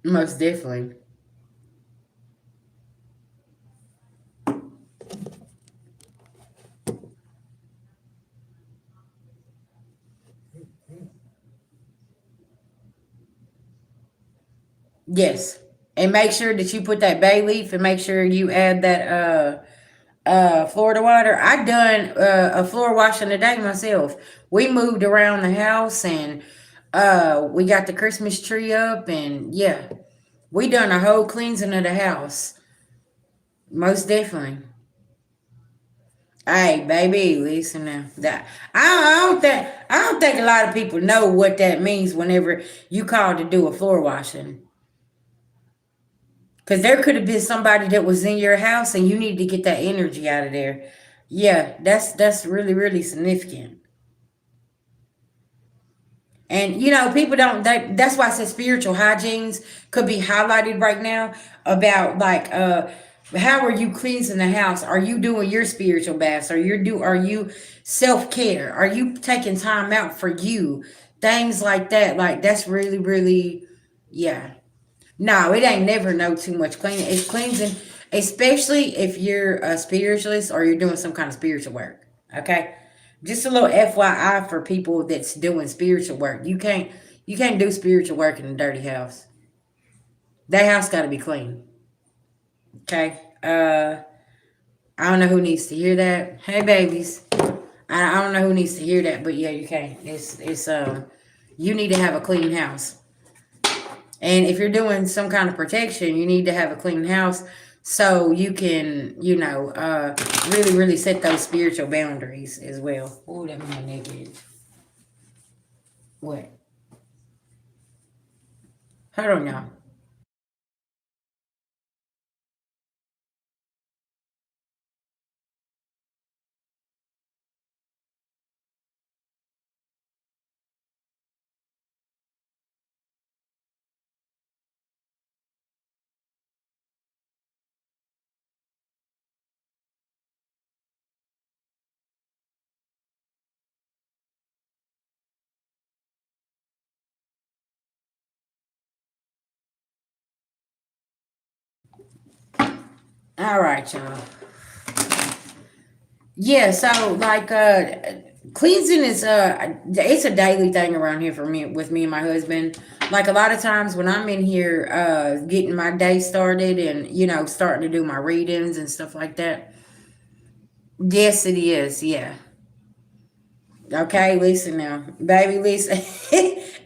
Most definitely. Yes. And make sure that you put that bay leaf, and make sure you add that Florida water. I done a floor washing today myself. We moved around the house, and we got the Christmas tree up, and yeah, we done a whole cleansing of the house. Most definitely. Hey, baby, listen now. That I don't think a lot of people know what that means whenever you call to do a floor washing. Because there could have been somebody that was in your house, and you need to get that energy out of there. Yeah, that's really, really significant. And people don't. That's why I said spiritual hygienes could be highlighted right now, about like how are you cleansing the house? Are you doing your spiritual baths? Are you self care? Are you taking time out for you? Things like that. Like, that's really, really, yeah. No, it ain't never no too much cleaning. It's cleansing. especially if you're a spiritualist or you're doing some kind of spiritual work. Okay, just a little FYI for people that's doing spiritual work. You can't do spiritual work in a dirty house. That house got to be clean. Okay. I don't know who needs to hear that. Hey, babies. I don't know who needs to hear that, but yeah, you can't. It's you need to have a clean house. And if you're doing some kind of protection, you need to have a clean house so you can, really, really set those spiritual boundaries as well. Oh, that my negative. What? Hold on, y'all. All right, y'all. Yeah, so like cleansing is it's a daily thing around here for me with me and my husband. Like a lot of times when I'm in here getting my day started and starting to do my readings and stuff like that. Yes, it is. Yeah. Okay, listen now, baby, listen.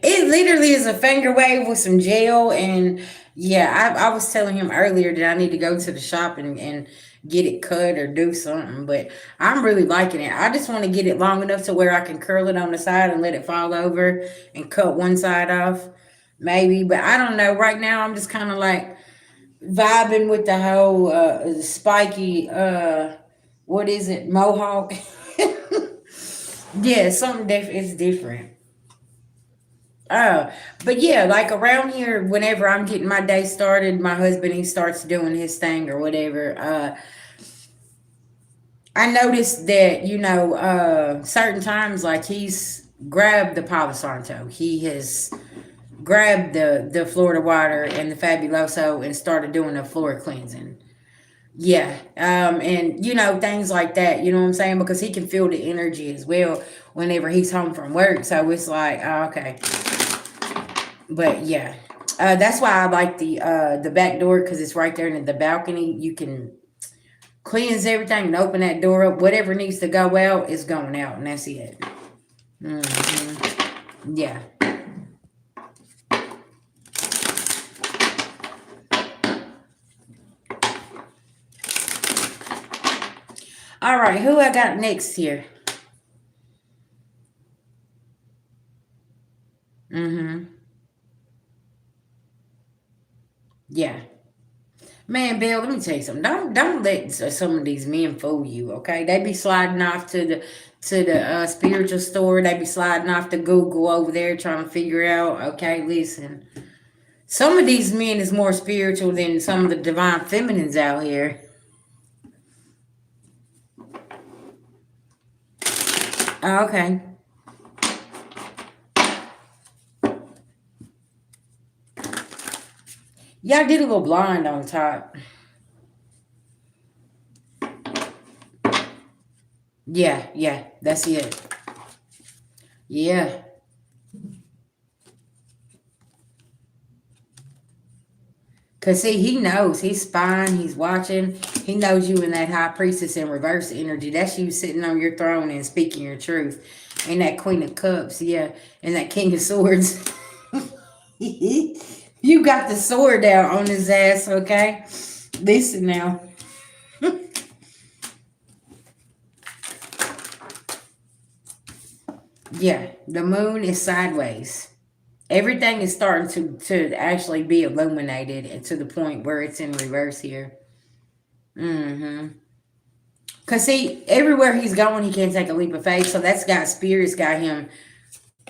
It literally is a finger wave with some gel, and yeah, I was telling him earlier that I need to go to the shop and get it cut or do something, but I'm really liking it. I just want to get it long enough to where I can curl it on the side and let it fall over and cut one side off, maybe. But I don't know. Right now, I'm just kind of like vibing with the whole spiky what is it, mohawk. Yeah, something it's different. Oh, but yeah, like around here, whenever I'm getting my day started, my husband he starts doing his thing or whatever. I noticed that certain times, like he's grabbed the Palo Santo, he has grabbed the Florida water and the Fabuloso and started doing the floor cleansing. Yeah, and things like that. You know what I'm saying? Because he can feel the energy as well whenever he's home from work. So it's like, oh, okay. But yeah, that's why I like the back door because it's right there in the balcony. You can cleanse everything and open that door up. Whatever needs to go out is going out, and that's it. Yeah. All right, who I got next here? Mm-hmm. Yeah. Man, Bill, let me tell you something. Don't let some of these men fool you. Okay, they be sliding off to the spiritual store. They be sliding off to Google over there trying to figure out. Okay, listen. Some of these men is more spiritual than some of the divine feminines out here. Oh, okay. Yeah, I did a little blind on top. Yeah, yeah, that's it. Yeah. Cause see, he knows he's spying, he's watching, he knows you in that high priestess in reverse energy. That's you sitting on your throne and speaking your truth. And that Queen of Cups, yeah, and that King of Swords. You got the sword out on his ass, okay? Listen now. Yeah, the moon is sideways. Everything is starting to actually be illuminated and to the point where it's in reverse here. Mm-hmm. Cause see, everywhere he's going, he can't take a leap of faith. So that's got spirits got him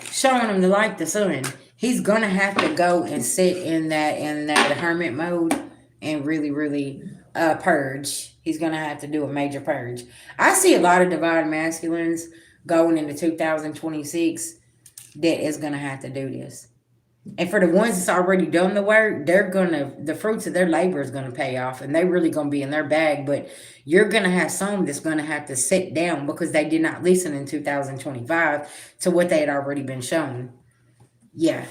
showing him the light, the sun. He's gonna have to go and sit in that hermit mode and really, really purge. He's gonna have to do a major purge. I see a lot of divine masculines going into 2026 that is gonna have to do this. And for the ones that's already done the work, the fruits of their labor is gonna pay off, and they really gonna be in their bag. But you're gonna have some that's gonna have to sit down because they did not listen in 2025 to what they had already been shown. Yeah,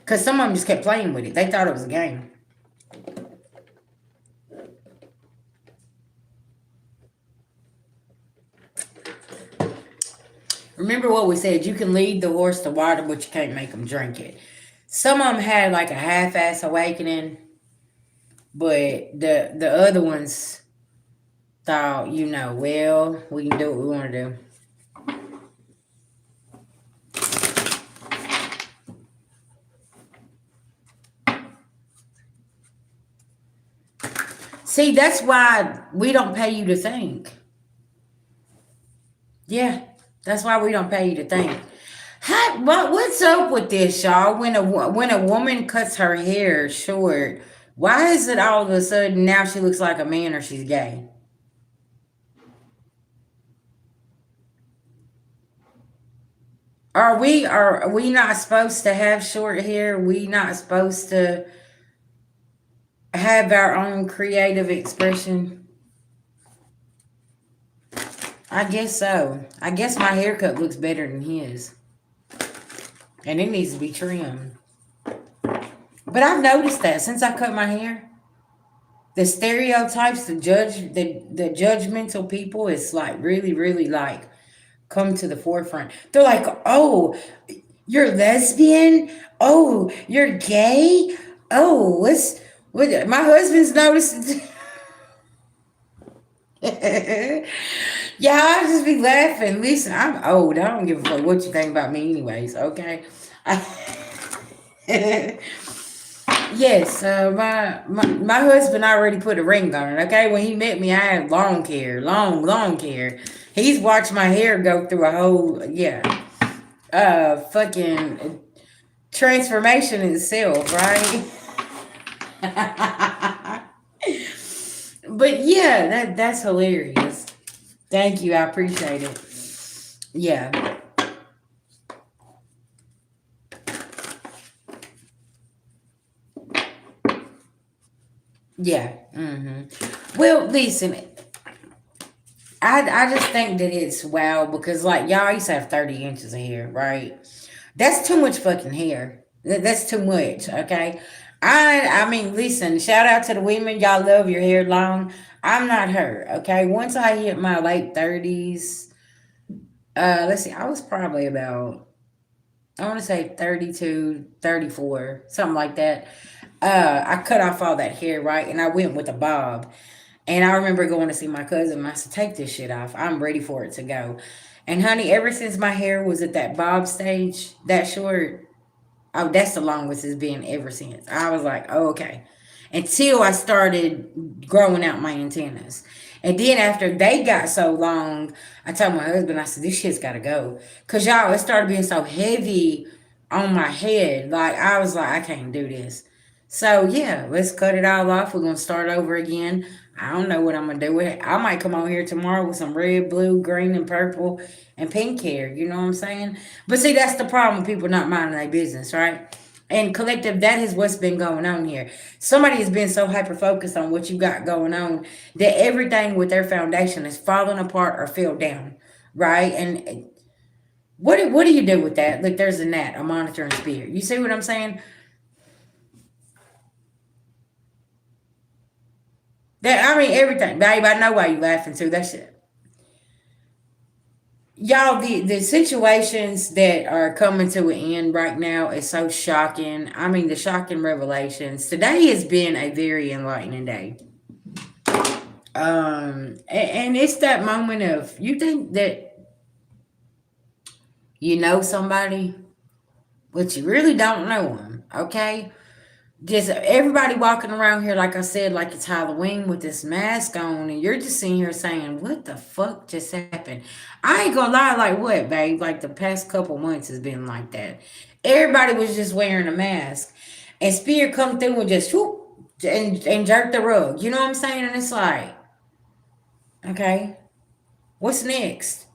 because some of them just kept playing with it. They thought it was a game. Remember what we said? You can lead the horse to water, but you can't make them drink it. Some of them had like a half-ass awakening, but the other ones thought, well, we can do what we want to do. See, that's why we don't pay you to think. Yeah, that's why we don't pay you to think. What's up with this, y'all? When a woman cuts her hair short, why is it all of a sudden now she looks like a man or she's gay? Are we not supposed to have short hair? We not supposed to have our own creative expression? I guess so. I guess my haircut looks better than his. And it needs to be trimmed. But I've noticed that since I cut my hair, the stereotypes, the judgmental people is like really, really like come to the forefront. They're like, oh, you're lesbian? Oh, you're gay? Oh, what my husband's noticing. Yeah, I just be laughing. Listen, I'm old. I don't give a fuck what you think about me, anyways. Okay. Yes, my husband already put a ring on it. Okay, when he met me, I had long hair, long hair. He's watched my hair go through a whole fucking transformation itself, right? But yeah, that's hilarious. Thank you, I appreciate it. Yeah, yeah. Well, listen, I just think that it's wow because like y'all used to have 30 inches of hair, right? That's too much fucking hair. That's too much, okay? I mean, listen, shout out to the women. Y'all love your hair long. I'm not her, okay? Once I hit my late 30s, let's see, I was probably about, I want to say 32, 34, something like that. I cut off all that hair, right? And I went with a bob. And I remember going to see my cousin. And I said, take this shit off. I'm ready for it to go. And honey, ever since my hair was at that bob stage, that short, oh, that's the longest it's been ever since. I was like, oh, okay. Until I started growing out my antennas. And then after they got so long, I told my husband, I said, this shit's got to go. Because y'all, it started being so heavy on my head. Like, I was like, I can't do this. So, yeah, let's cut it all off. We're going to start over again. I don't know what I'm going to do with it. I might come on here tomorrow with some red, blue, green, and purple and pink hair. You know what I'm saying? But see, that's the problem with people not minding their business, right? And collective, that is what's been going on here. Somebody has been so hyper focused on what you got going on that everything with their foundation is falling apart or fell down, right? And what do you do with that? Look, there's a gnat, a monitoring spirit. You see what I'm saying? That I mean everything, babe. I know why you laughing too. That shit. Y'all, the situations that are coming to an end right now is so shocking. I mean, the shocking revelations. Today has been a very enlightening day. And it's that moment of you think that you know somebody, but you really don't know them. Okay, just everybody walking around here, like I said, like it's Halloween with this mask on, and you're just sitting here saying, "What the fuck just happened?" I ain't gonna lie, like what, babe? Like the past couple months has been like that. Everybody was just wearing a mask, and Spear come through and just whoop and jerk the rug. You know what I'm saying? And it's like, okay, what's next?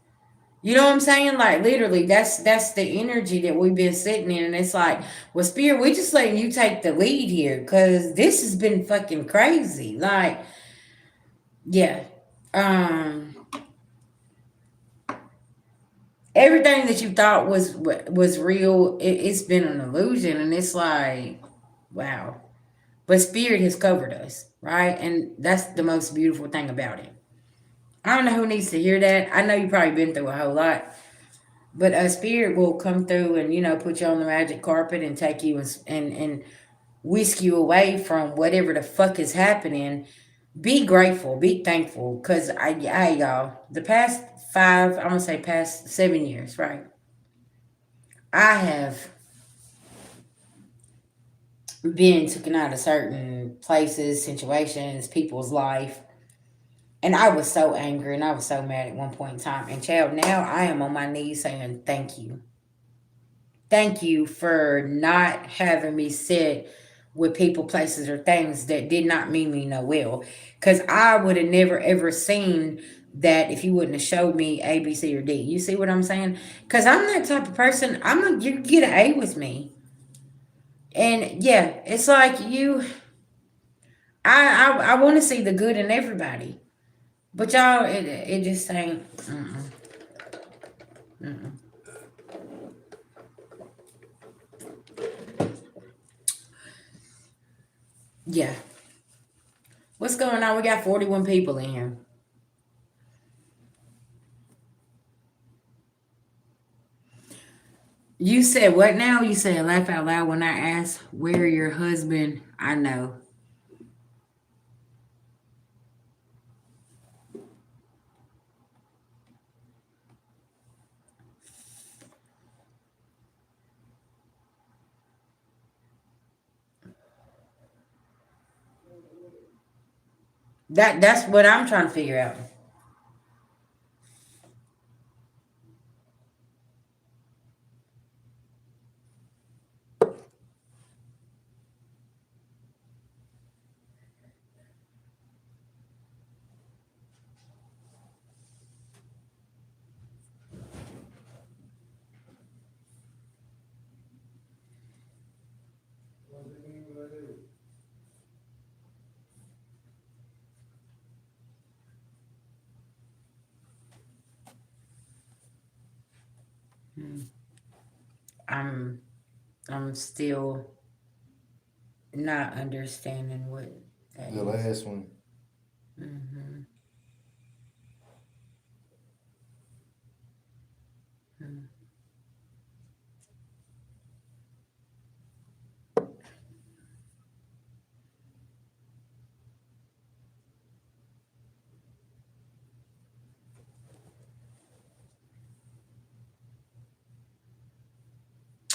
You know what I'm saying? Like literally, that's the energy that we've been sitting in, and it's like, well, Spirit, we just letting you take the lead here, cause this has been fucking crazy. Like, yeah, um, everything that you thought was real, it's been an illusion, and it's like, wow. But Spirit has covered us, right? And that's the most beautiful thing about it. I don't know who needs to hear that. I know you've probably been through a whole lot. But a spirit will come through and put you on the magic carpet and take you and whisk you away from whatever the fuck is happening. Be grateful, be thankful, cause I y'all the past I'm gonna say past 7 years, right? I have been taken out of certain places, situations, people's life, and I was so angry and I was so mad at one point in time. And child, now I am on my knees saying thank you. Thank you for not having me sit with people, places, or things that did not mean me no will. Because I would have never ever seen that if you wouldn't have showed me A, B, C, or D. You see what I'm saying? Because I'm that type of person. You get an A with me, and yeah, it's like you. I want to see the good in everybody, but y'all, it just ain't. Mm-mm, mm-mm. Yeah, what's going on? We got 41 people in here. You said what now? You said laugh out loud when I asked where your husband. I know. That's what I'm trying to figure out. I'm I'm still not understanding what that The is. last one. Mm-hmm. Mm.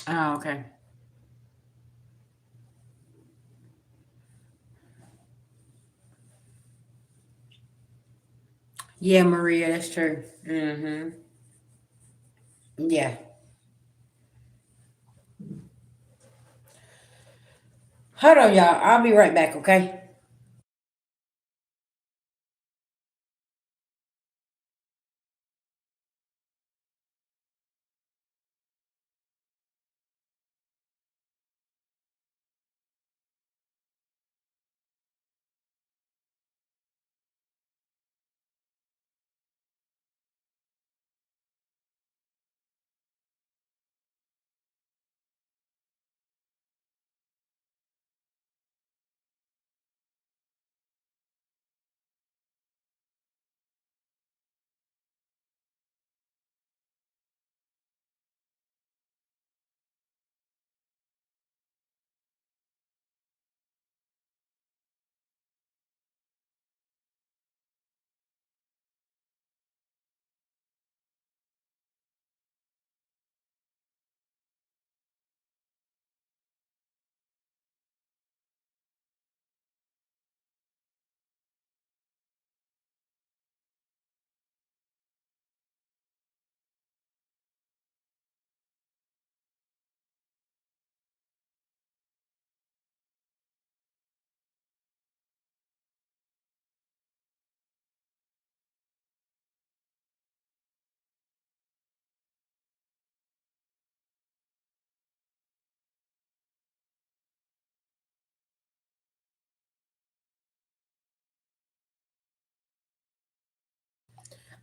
Oh, okay. Yeah, Maria, that's true. Mm-hmm. Yeah. Hold on, y'all. I'll be right back. Okay.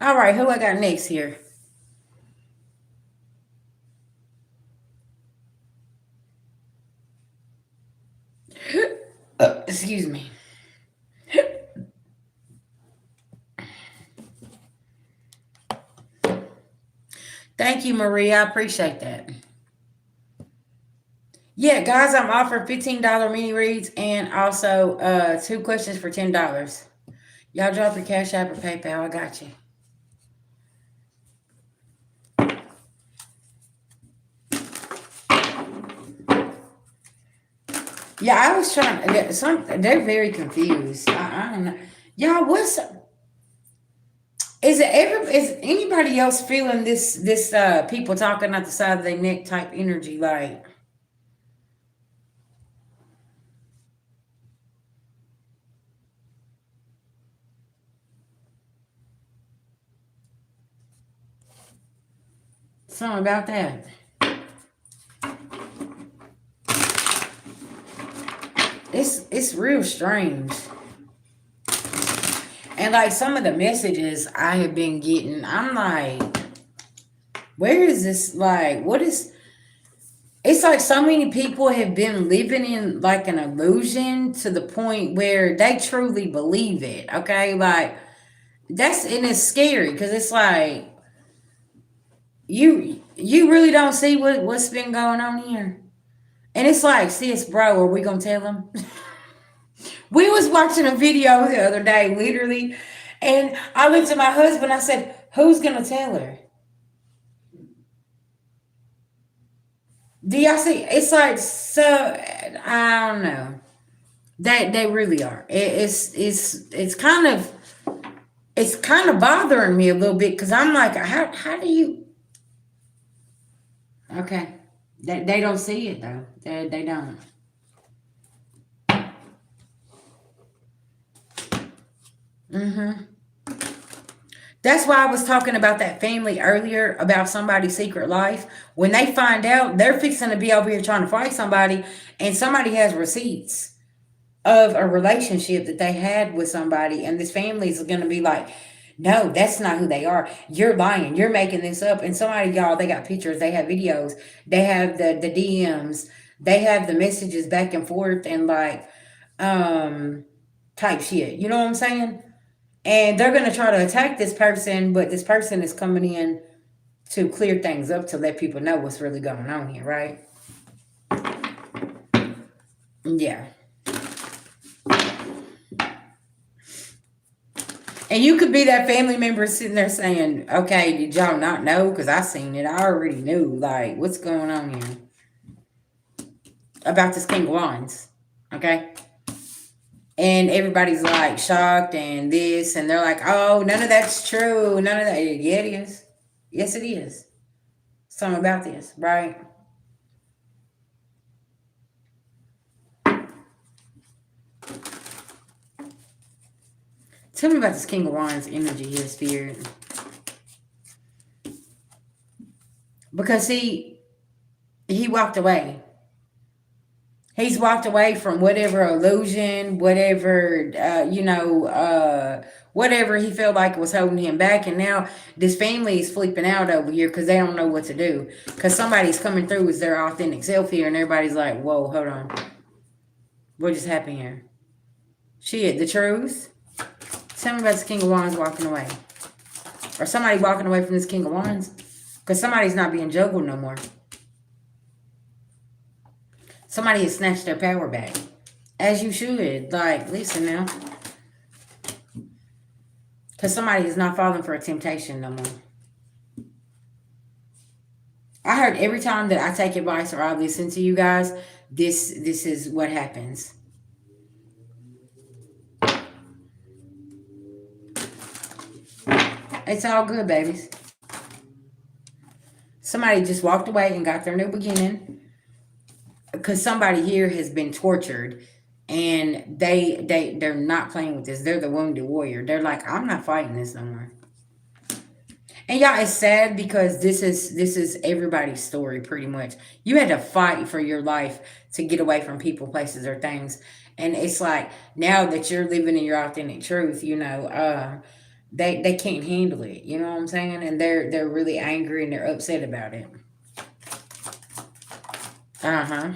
All right, who I got next here? Excuse me. Thank you, Maria. I appreciate that. Yeah, guys, I'm offering $15 mini reads and also 2 questions for $10. Y'all drop your Cash App or PayPal. I got you. Yeah, I was trying. They're very confused. I don't know. Y'all, is anybody else feeling this people talking at the side of their neck type energy? Like, something about that. It's real strange. And like some of the messages I have been getting, I'm like, where is this? Like, what is? It's like so many people have been living in like an illusion to the point where they truly believe it. Okay, like and it's scary because it's like you really don't see what's been going on here, and it's like, sis, bro, are we gonna tell them? We was watching a video the other day, literally, and I looked at my husband. I said, "Who's gonna tell her?" Do y'all see? It's like so. I don't know. They really are. It's kind of bothering me a little bit because I'm like, how do you? Okay, they don't see it though. They don't. Mm-hmm. That's why I was talking about that family earlier about somebody's secret life. When they find out, they're fixing to be over here trying to fight somebody, and somebody has receipts of a relationship that they had with somebody, and this family is going to be like, no, that's not who they are. You're lying. You're making this up. And somebody, y'all, they got pictures, they have videos, they have the DMs, they have the messages back and forth, and like um type shit. You know what I'm saying? And they're going to try to attack this person, but this person is coming in to clear things up to let people know what's really going on here, right? Yeah. And you could be that family member sitting there saying, okay, did y'all not know? Because I seen it. I already knew. Like, what's going on here? About this King of Wands. Okay? And everybody's like shocked and this. And they're like, oh, none of that's true. None of that. Yeah, it is. Yes, it is. Something about this, right? Tell me about this King of Wands energy here, Spirit. Because he walked away. He's walked away from whatever illusion, whatever, whatever he felt like was holding him back. And now this family is flipping out over here because they don't know what to do. Because somebody's coming through as their authentic self here. And everybody's like, whoa, hold on. What just happened here? Shit, the truth? Tell me about this King of Wands walking away. Or somebody walking away from this King of Wands. Because somebody's not being juggled no more. Somebody has snatched their power back. As you should. Like, listen now. Because somebody is not falling for a temptation no more. I heard every time that I take advice or I listen to you guys, this is what happens. It's all good, babies. Somebody just walked away and got their new beginning. Because somebody here has been tortured, and they're not playing with this. They're the wounded warrior. They're like, I'm not fighting this no more. And y'all, it's sad because this is everybody's story pretty much. You had to fight for your life to get away from people, places, or things. And it's like now that you're living in your authentic truth, They can't handle it. You know what I'm saying? And they're really angry and they're upset about it. Uh-huh.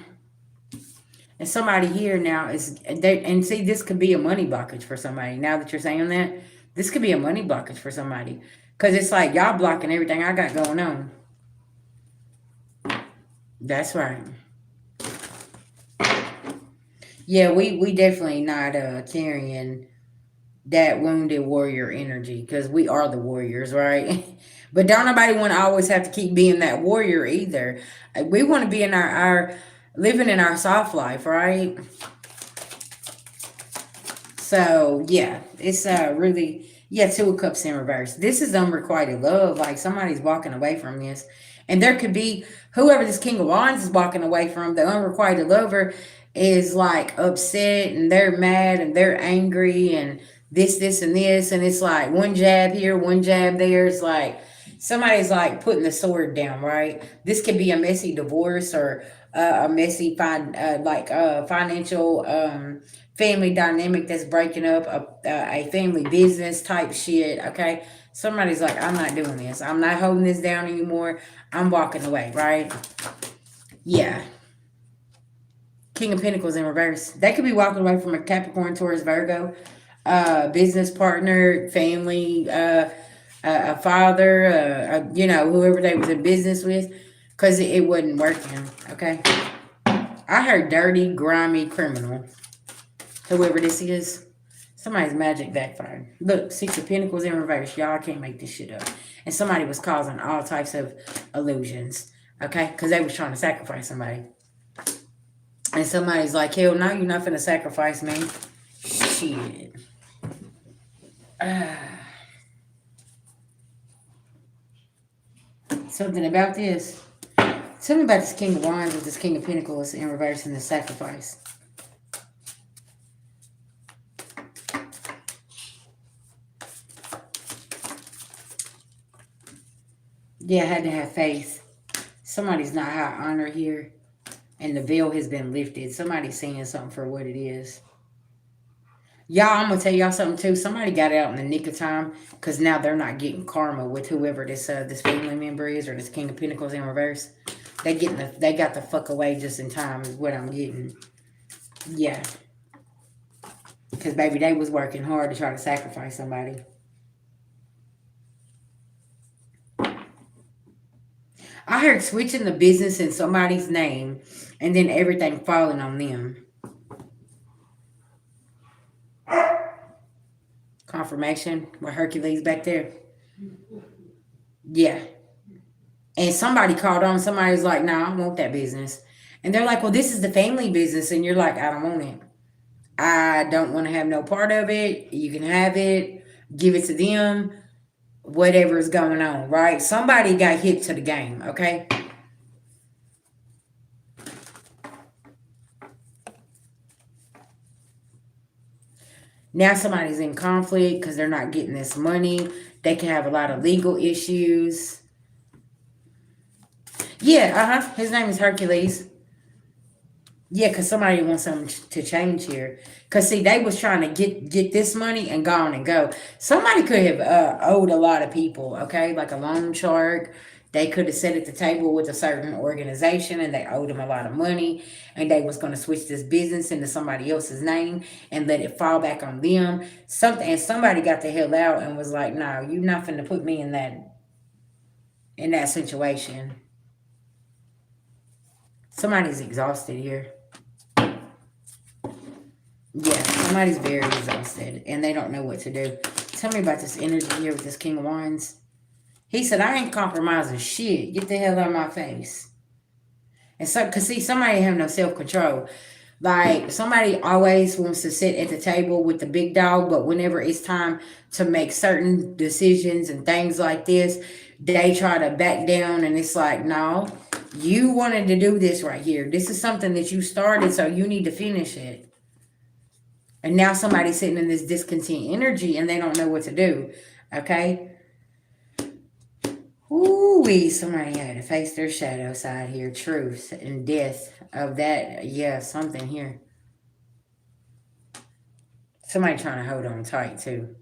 And somebody here now is they, and see, this could be a money blockage for somebody. Now that you're saying that, this could be a money blockage for somebody. Cause it's like y'all blocking everything I got going on. That's right. Yeah, we definitely not carrying that wounded warrior energy because we are the warriors, right? But don't nobody want to always have to keep being that warrior either. We want to be in our living in our soft life, right? So yeah, it's really, yeah, two of cups in reverse. This is unrequited love. Like somebody's walking away from this, and there could be whoever this King of Wands is walking away from. The unrequited lover is like upset and they're mad and they're angry and this and this, and it's like one jab here, one jab there. It's like somebody's like putting the sword down, right? This could be a messy divorce or a messy financial family dynamic that's breaking up, a family business type shit. Okay, somebody's like, I'm not doing this. I'm not holding this down anymore. I'm walking away, right? Yeah. King of Pentacles in reverse. They could be walking away from a Capricorn, Taurus, Virgo, business partner, family, a father, you know, whoever they was in business with, because it wasn't working. Okay. I heard dirty, grimy criminal. Whoever this is, somebody's magic backfired. Look, Six of Pentacles in reverse. Y'all can't make this shit up. And somebody was causing all types of illusions. Okay? Because they was trying to sacrifice somebody. And somebody's like, hell no, you're not finna sacrifice me. Shit. Something about this. Tell me about this King of Wands with this King of Pentacles in reverse and the sacrifice. Yeah, I had to have faith. Somebody's not high honor here. And the veil has been lifted. Somebody's seeing something for what it is. Y'all, I'm going to tell y'all something too. Somebody got out in the nick of time because now they're not getting karma with whoever this family member is or this King of Pentacles in reverse. They got the fuck away just in time is what I'm getting. Yeah. Because, baby, they was working hard to try to sacrifice somebody. I heard switching the business in somebody's name and then everything falling on them. Confirmation with Hercules back there. Yeah. And somebody called on, somebody's like, nah, I want that business. And they're like, well, this is the family business. And you're like, I don't want it. I don't want to have no part of it. You can have it. Give it to them. Whatever is going on, right? Somebody got hit to the game, okay? Now somebody's in conflict because they're not getting this money. They can have a lot of legal issues. Yeah, his name is Hercules. Yeah, because somebody wants something to change here. Because, see, they was trying to get this money and gone and go. Somebody could have owed a lot of people, okay? Like a loan shark. They could have sat at the table with a certain organization and they owed them a lot of money. And they was going to switch this business into somebody else's name and let it fall back on them. And somebody got the hell out and was like, no, you're not finna put me in that situation. Somebody's exhausted here. Yeah, somebody's very exhausted and they don't know what to do. Tell me about this energy here with this King of Wands. He said, I ain't compromising shit. Get the hell out of my face. And so, because see, somebody have no self-control. Like, somebody always wants to sit at the table with the big dog, but whenever it's time to make certain decisions and things like this, they try to back down and it's like, no, you wanted to do this right here. This is something that you started, so you need to finish it. And now somebody's sitting in this discontent energy and they don't know what to do. Okay? Ooh-wee, somebody had to face their shadow side here. Truth and death of that. Yeah, something here. Somebody trying to hold on tight too.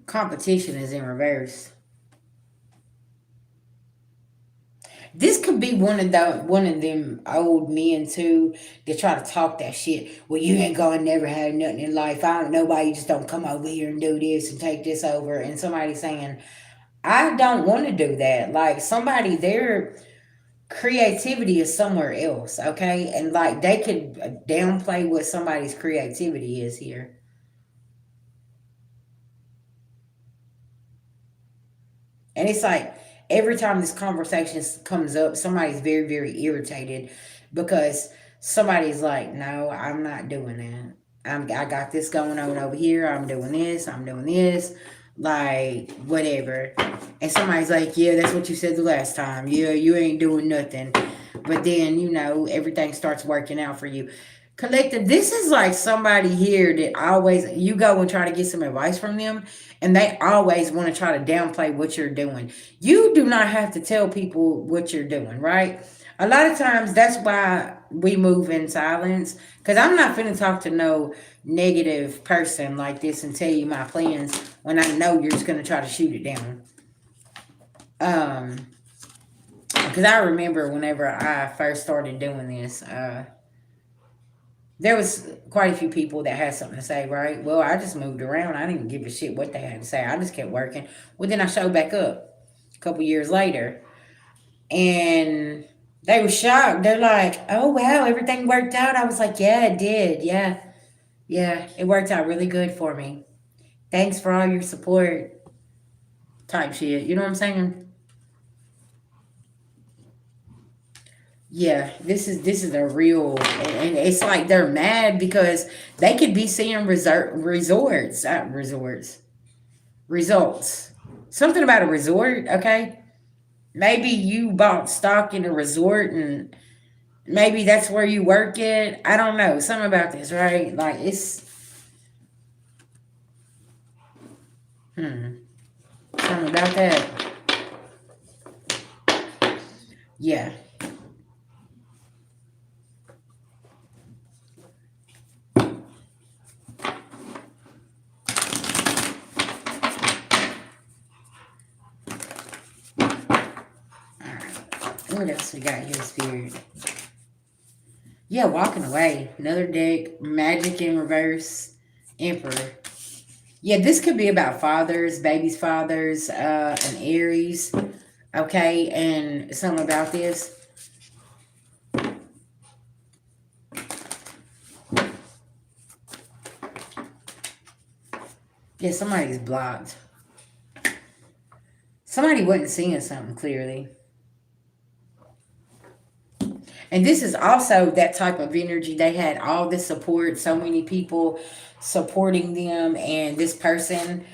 Competition is in reverse. This could be one of them old men too that try to talk that shit. Well, you ain't gonna never have nothing in life. I don't know why you just don't come over here and do this and take this over. And somebody saying, I don't want to do that. Like somebody, their creativity is somewhere else, okay? And like they could downplay what somebody's creativity is here. And it's like every time this conversation comes up, somebody's very, very irritated because somebody's like, no, I'm not doing that. I got this going on over here. I'm doing this. I'm doing this. Like, whatever. And somebody's like, yeah, that's what you said the last time. Yeah, you ain't doing nothing. But then, everything starts working out for you. Collective, this is like somebody here that always, you go and try to get some advice from them, and they always want to try to downplay what you're doing. You do not have to tell people what you're doing, right? A lot of times that's why we move in silence, because I'm not finna talk to no negative person like this and tell you my plans when I know you're just gonna try to shoot it down. Um, because I remember whenever I first started doing this, there was quite a few people that had something to say, right? Well, I just moved around. I didn't give a shit what they had to say. I just kept working. Well, then I showed back up a couple years later, and they were shocked. They're like, "Oh wow, everything worked out." I was like, "Yeah, it did. Yeah, yeah, it worked out really good for me. Thanks for all your support." Type shit. You know what I'm saying? Yeah, this is a real, and it's like they're mad because they could be seeing results. Something about a resort, okay? Maybe you bought stock in a resort and maybe that's where you work at. I don't know. Something about this, right? Like it's hmm. Something about that. Yeah. Alright. What else we got here, Spirit? Yeah, walking away. Another deck. Magic in reverse. Emperor. Yeah, this could be about fathers, babies' fathers, an Aries. Okay, and something about this. Yeah, somebody's blocked. Somebody wasn't seeing something clearly. And this is also that type of energy. They had all this support, so many people supporting them, and this person,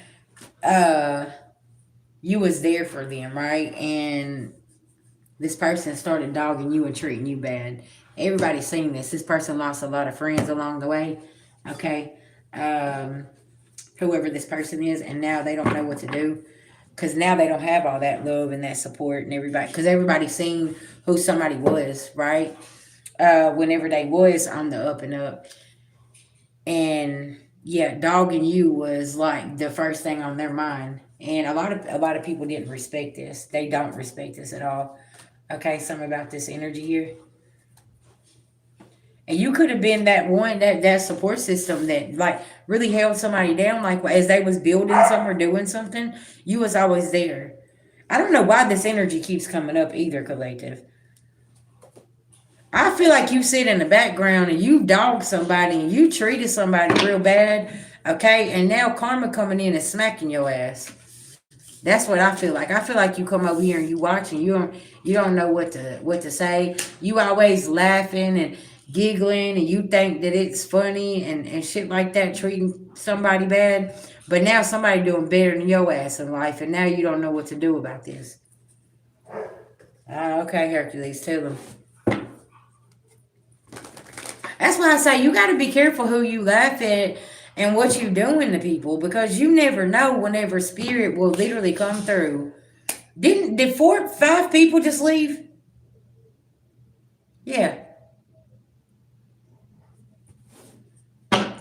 uh, you was there for them, right? And this person started dogging you and treating you bad. Everybody's seen this. This person lost a lot of friends along the way. Okay. Um, Whoever this person is, and now they don't know what to do because now they don't have all that love and that support and everybody, because everybody's seen who somebody was, right? Whenever they was on the up and up, and yeah, dogging you was like the first thing on their mind, and a lot of people didn't respect this. They don't respect this at all. Okay, something about this energy here. And you could have been that one, that support system that like really held somebody down, like as they was building something or doing something. You was always there. I don't know why this energy keeps coming up either, collective. I feel like you sit in the background and you dog somebody and you treated somebody real bad, okay, and now karma coming in and smacking your ass. That's what I feel like. I feel like you come over here and you watch and you don't know what to say. You always laughing and giggling and you think that it's funny and shit like that, treating somebody bad. But now somebody doing better than your ass in life, and now you don't know what to do about this. Okay, Hercules, tell them. That's why I say you got to be careful who you laugh at and what you doing to people, because you never know whenever spirit will literally come through. Did 5 people just leave? Yeah,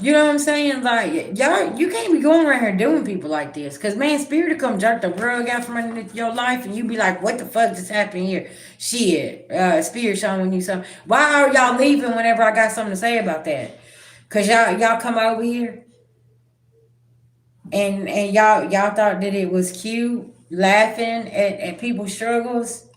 You know what I'm saying? Like, y'all, you can't be going around here doing people like this. Because, man, spirit will come jerk the rug out from underneath your life, and you be like, what the fuck just happened here? Shit. Spirit showing you something. Why are y'all leaving whenever I got something to say about that? Because y'all come over here, and y'all thought that it was cute, laughing at people's struggles.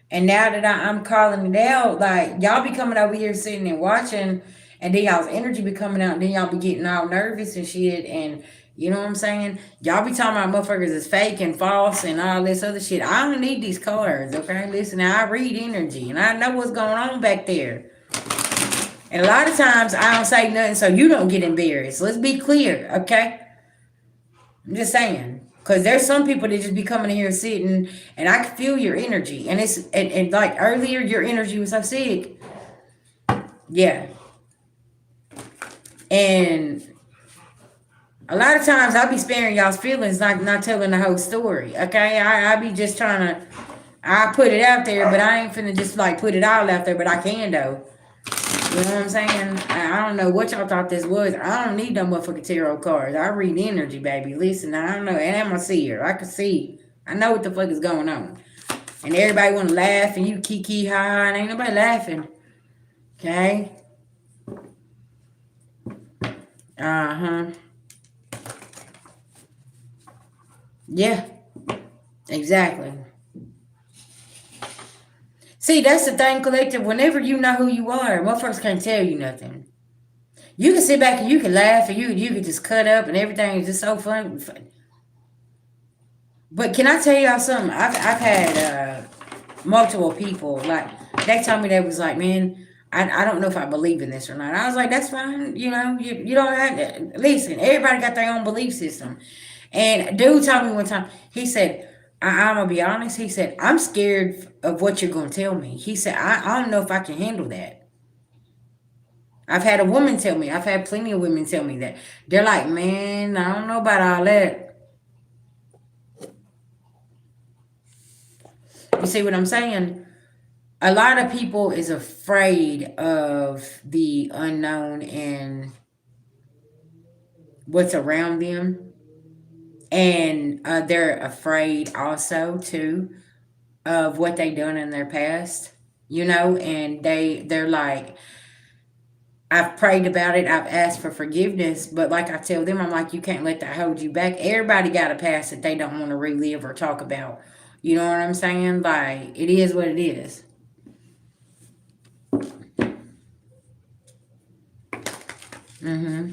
And now that I'm calling it out, like, y'all be coming over here sitting and watching, and then y'all's energy be coming out, and then y'all be getting all nervous and shit. And you know what I'm saying? Y'all be talking about motherfuckers is fake and false and all this other shit. I don't need these cards, okay? Listen, I read energy and I know what's going on back there. And a lot of times I don't say nothing so you don't get embarrassed. Let's be clear, okay? I'm just saying. Because there's some people that just be coming here sitting, and I can feel your energy. And and like earlier, your energy was so sick. Yeah. And a lot of times I'll be sparing y'all's feelings, not telling the whole story. Okay? I be just trying to, I put it out there, but I ain't finna just like put it all out there, but I can though. You know what I'm saying? I don't know what y'all thought this was. I don't need no motherfucking tarot cards. I read energy, baby. Listen, I don't know. And I'm a seer. I can see. I know what the fuck is going on. And everybody want to laugh and you kiki ha ha and ain't nobody laughing. Okay? Uh-huh. Yeah. Exactly. See, that's the thing, collective. Whenever you know who you are, motherfuckers can't tell you nothing. You can sit back and you can laugh and you can just cut up and everything is just so fun. But can I tell y'all something? I've had multiple people like they told me they was like, man, I don't know if I believe in this or not. I was like, that's fine. You know, you don't have to listen. Everybody got their own belief system. And dude told me one time, he said, I'm gonna be honest. He said, I'm scared of what you're gonna tell me. He said, I don't know if I can handle that. I've had a woman tell me. I've had plenty of women tell me that. They're like, man, I don't know about all that. You see what I'm saying? A lot of people is afraid of the unknown and what's around them, and they're afraid also too of what they done in their past, you know. And they're like, I've prayed about it, I've asked for forgiveness, but like I tell them, I'm like, you can't let that hold you back. Everybody got a past that they don't want to relive or talk about. You know what I'm saying? Like, it is what it is. Mm-hmm.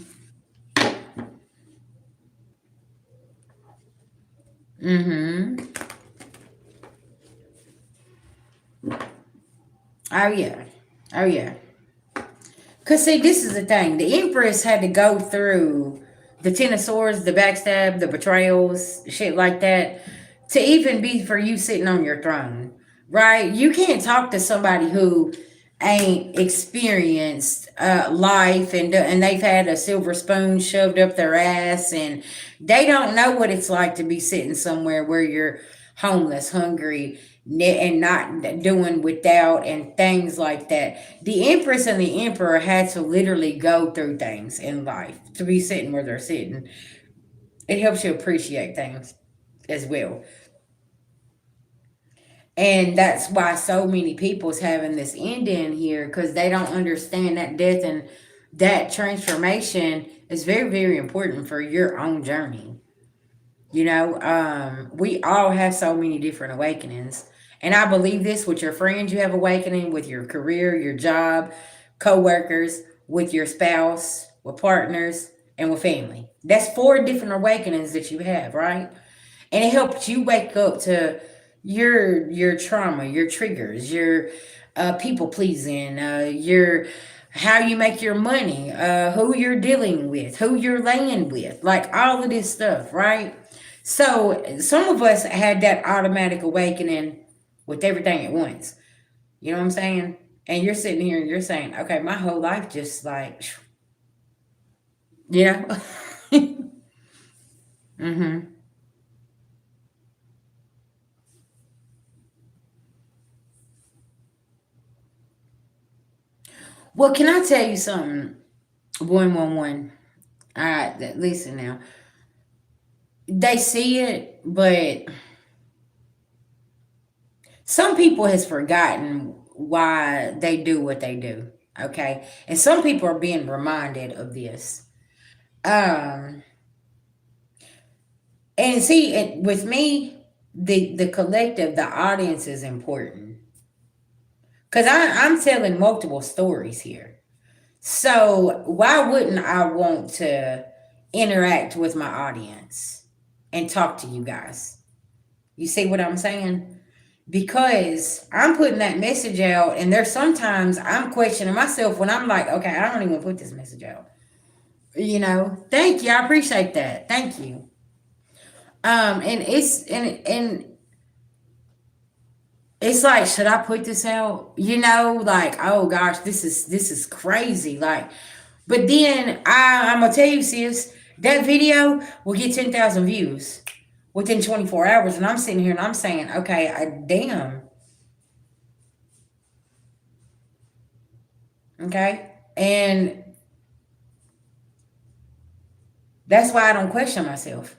Mm-hmm. Oh yeah. Oh yeah. Cause see, this is the thing. The Empress had to go through the Ten of Swords, the backstab, the betrayals, shit like that, to even be for you sitting on your throne, right? You can't talk to somebody who ain't experienced life, and they've had a silver spoon shoved up their ass, and they don't know what it's like to be sitting somewhere where you're homeless, hungry, and not doing without and things like that. The Empress and the Emperor had to literally go through things in life to be sitting where they're sitting. It helps you appreciate things as well. And that's why so many people's having this ending here, because they don't understand that death and that transformation is very, very important for your own journey. You know, we all have so many different awakenings. And I believe this with your friends, you have awakening with your career, your job, co-workers, with your spouse, with partners, and with family. That's four different awakenings that you have, right? And it helps you wake up to your trauma, your triggers, your people pleasing, your how you make your money, who you're dealing with, who you're laying with, like all of this stuff, right? So some of us had that automatic awakening with everything at once. You know what I'm saying? And you're sitting here and you're saying, okay, my whole life just like, you know. Mm-hmm. Well, can I tell you something? 111. All right, listen now. They see it, but some people has forgotten why they do what they do. Okay, and some people are being reminded of this. Um, and see, with me, the collective, the audience is important because I'm telling multiple stories here. So why wouldn't I want to interact with my audience and talk to you guys? You see what I'm saying? Because I'm putting that message out, and there's sometimes I'm questioning myself when I'm like, okay, I don't even put this message out. Thank you. I appreciate that. Thank you. And it's like, should I put this out? Like, oh gosh, this is crazy. Like, but then I'm gonna tell you, sis, that video will get 10,000 views within 24 hours, and I'm sitting here and I'm saying, okay, damn, okay, and that's why I don't question myself.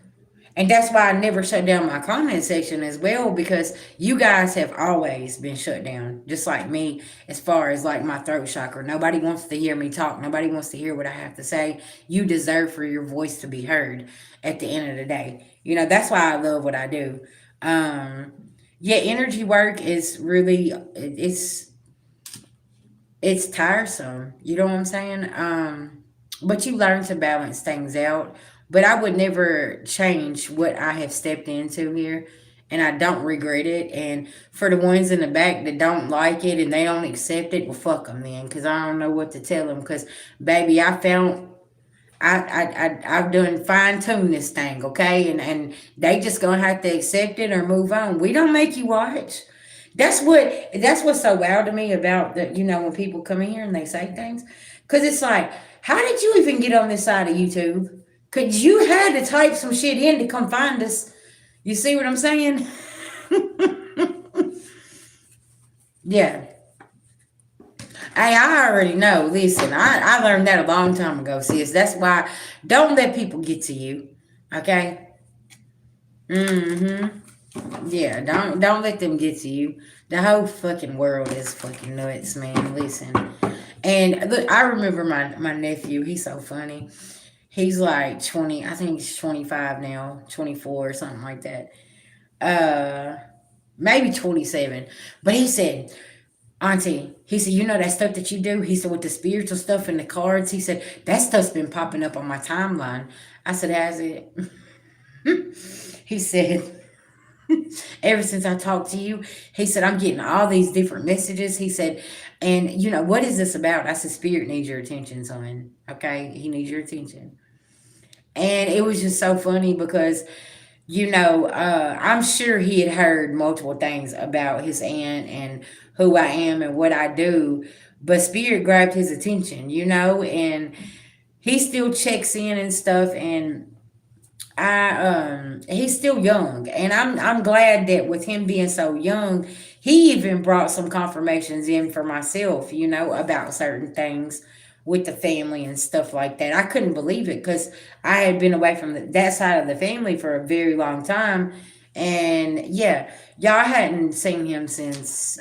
And that's why I never shut down my comment section as well, because you guys have always been shut down, just like me, as far as like my throat chakra. Nobody wants to hear me talk. Nobody wants to hear what I have to say. You deserve for your voice to be heard at the end of the day. That's why I love what I do. Um, yeah, energy work is really, it's tiresome. You know what I'm saying? But you learn to balance things out. But I would never change what I have stepped into here, and I don't regret it. And for the ones in the back that don't like it and they don't accept it, well, fuck them then, because I don't know what to tell them. Because, baby, I've done fine tune this thing, okay, and they just gonna have to accept it or move on. We don't make you watch. That's what's so wild to me about the when people come in here and they say things, because it's like, how did you even get on this side of YouTube? Cause you had to type some shit in to come find us. You see what I'm saying? Yeah. Hey, I already know. Listen, I learned that a long time ago, sis. That's why don't let people get to you. Okay? Mm-hmm. Yeah, don't let them get to you. The whole fucking world is fucking nuts, man. Listen. And look, I remember my nephew, he's so funny. He's like 20, I think he's 25 now, 24 or something like that. Uh Maybe 27. But he said, Auntie, he said, that stuff that you do? He said, with the spiritual stuff and the cards, he said, that stuff's been popping up on my timeline. I said, has it? He said, ever since I talked to you, he said, I'm getting all these different messages. He said, and what is this about? I said, Spirit needs your attention, son. Okay? He needs your attention. And it was just so funny because I'm sure he had heard multiple things about his aunt and who I am and what I do, but Spirit grabbed his attention, and he still checks in and stuff, and he's still young, and I'm glad that with him being so young, he even brought some confirmations in for myself, about certain things with the family and stuff like that. I couldn't believe it because I had been away from that side of the family for a very long time, and yeah, y'all hadn't seen him since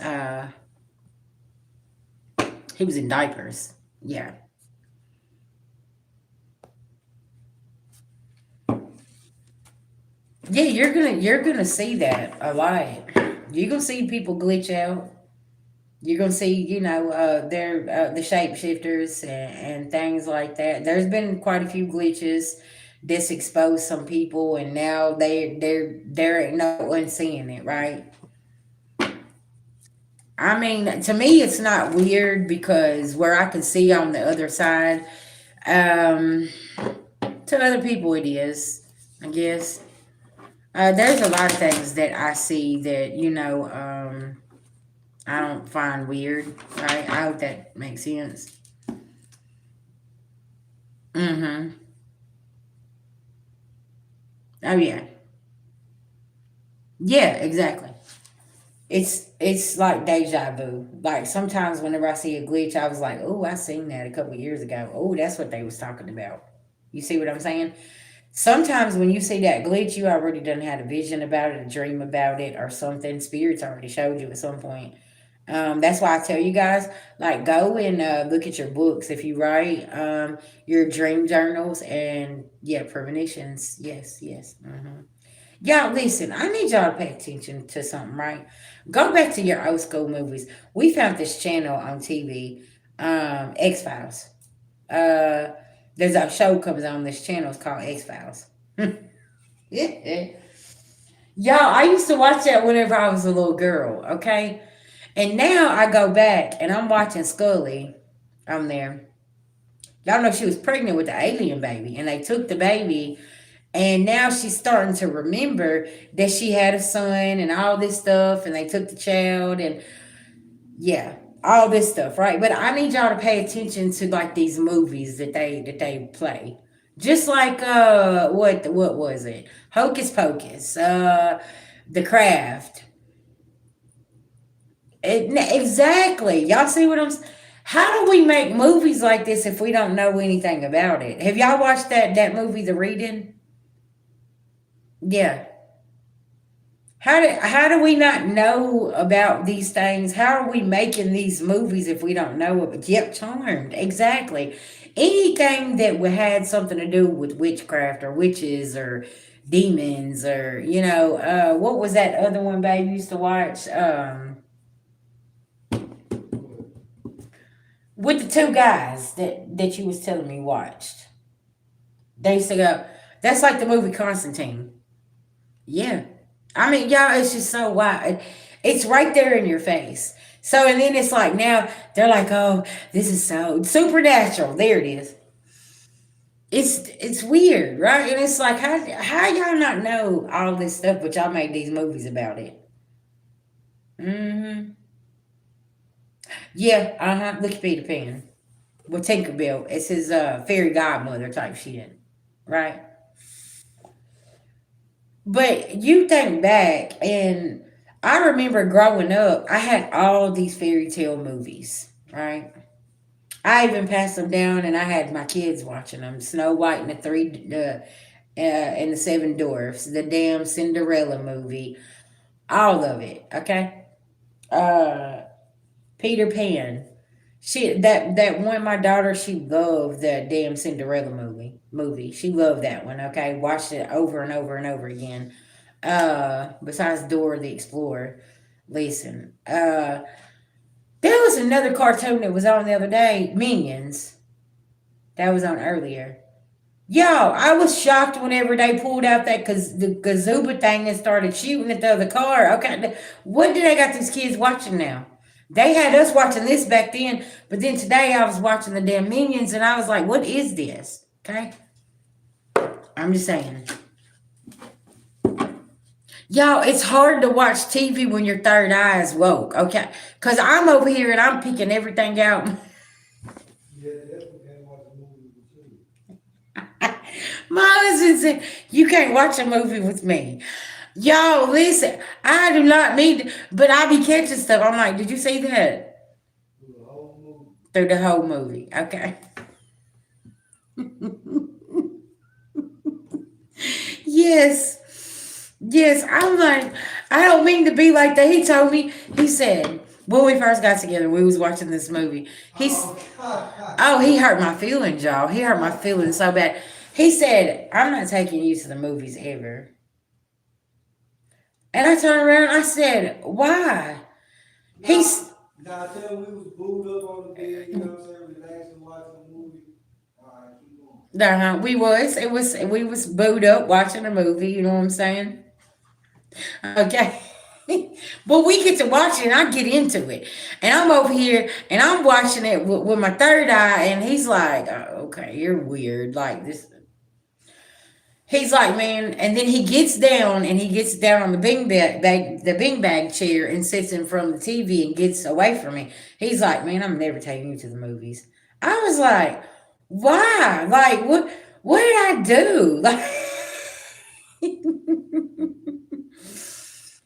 he was in diapers. Yeah. Yeah, you're gonna see that a lot. You're gonna see people glitch out. You're gonna see, they're the shapeshifters and things like that. There's been quite a few glitches that's exposed some people, and now there ain't no unseeing it, right? I mean, to me, it's not weird because where I can see on the other side, um, to other people it is, I guess. There's a lot of things that I see that I don't find weird, right? I hope that makes sense. Mm-hmm. Oh yeah. Yeah, exactly. It's like deja vu. Like sometimes whenever I see a glitch, I was like, "Oh, I seen that a couple years ago. Oh, that's what they was talking about." You see what I'm saying? Sometimes when you see that glitch, you already done had a vision about it, a dream about it, or something. Spirits already showed you at some point. That's why I tell you guys, like, go and look at your books if you write your dream journals and yeah, premonitions. Yes, yes. Y'all, listen, I need y'all to pay attention to something, right? Go back to your old school movies. We found this channel on TV, X Files. Uh, there's a show comes on this channel. It's called X Files. Y'all, I used to watch that whenever I was a little girl, okay? And now I go back and I'm watching Scully on there. Y'all know she was pregnant with the alien baby, and they took the baby, and now she's starting to remember that she had a son and all this stuff, and they took the child, and yeah, all this stuff, right? But I need y'all to pay attention to like these movies that they play. Just like what was it? Hocus Pocus, The Craft. Exactly. Y'all see what I'm how do we make movies like this if we don't know anything about it? Have y'all watched that movie The Reading? Yeah. How do we not know about these things? How are we making these movies if we don't know it? Yep, Charmed. Exactly. Anything that had something to do with witchcraft or witches or demons or what was that other one babe used to watch? With the two guys that you was telling me watched. They used to go. That's like the movie Constantine. Yeah. I mean, y'all, it's just so wild. It's right there in your face. So, and then it's like now they're like, oh, this is so supernatural. There it is. It's weird, right? And it's like, how y'all not know all this stuff, but y'all made these movies about it? Mm-hmm. Yeah. Uh huh. Look at Peter Pan with Tinkerbell. It's his fairy godmother type shit, right? But you think back, and I remember growing up, I had all these fairy tale movies, right? I even passed them down, and I had my kids watching them: Snow White and and the Seven Dwarfs, the damn Cinderella movie, all of it. Okay, uh, Peter Pan. That one, my daughter, she loved the damn Cinderella movie. She loved that one. Okay, watched it over and over and over again. Besides Dora the Explorer. Listen, there was another cartoon that was on the other day, Minions. That was on earlier. Yo, I was shocked whenever they pulled out that the Gazuba thing and started shooting at the other car. Okay, what do they got these kids watching now? They had us watching this back then, but then today I was watching the damn Minions and I was like, what is this? Okay, I'm just saying. Y'all, it's hard to watch TV when your third eye is woke, okay? Because I'm over here and I'm picking everything out. My husband said, you can't watch a movie with me. Y'all, listen, I do not mean to, but I be catching stuff. I'm like, did you see that? Through the whole movie, okay. Yes. Yes, I'm like, I don't mean to be like that. He told me, he said, when we first got together, we was watching this movie. Oh, he hurt my feelings, y'all. He hurt my feelings so bad. He said, I'm not taking you to the movies ever. And I turned around and I said, why? He's Now I tell we was booed up on the bed, you know what I'm saying, relaxing, watching a movie. Alright, keep going. we was booed up watching a movie, you know what I'm saying? Okay. But we get to watch it and I get into it. And I'm over here and I'm watching it with my third eye and he's like, oh, okay, you're weird. Like this. He's like, man, and then he gets down on the beanbag chair and sits in front of the TV and gets away from me. He's like, man, I'm never taking you to the movies. I was like, why? Like, what did I do? Like,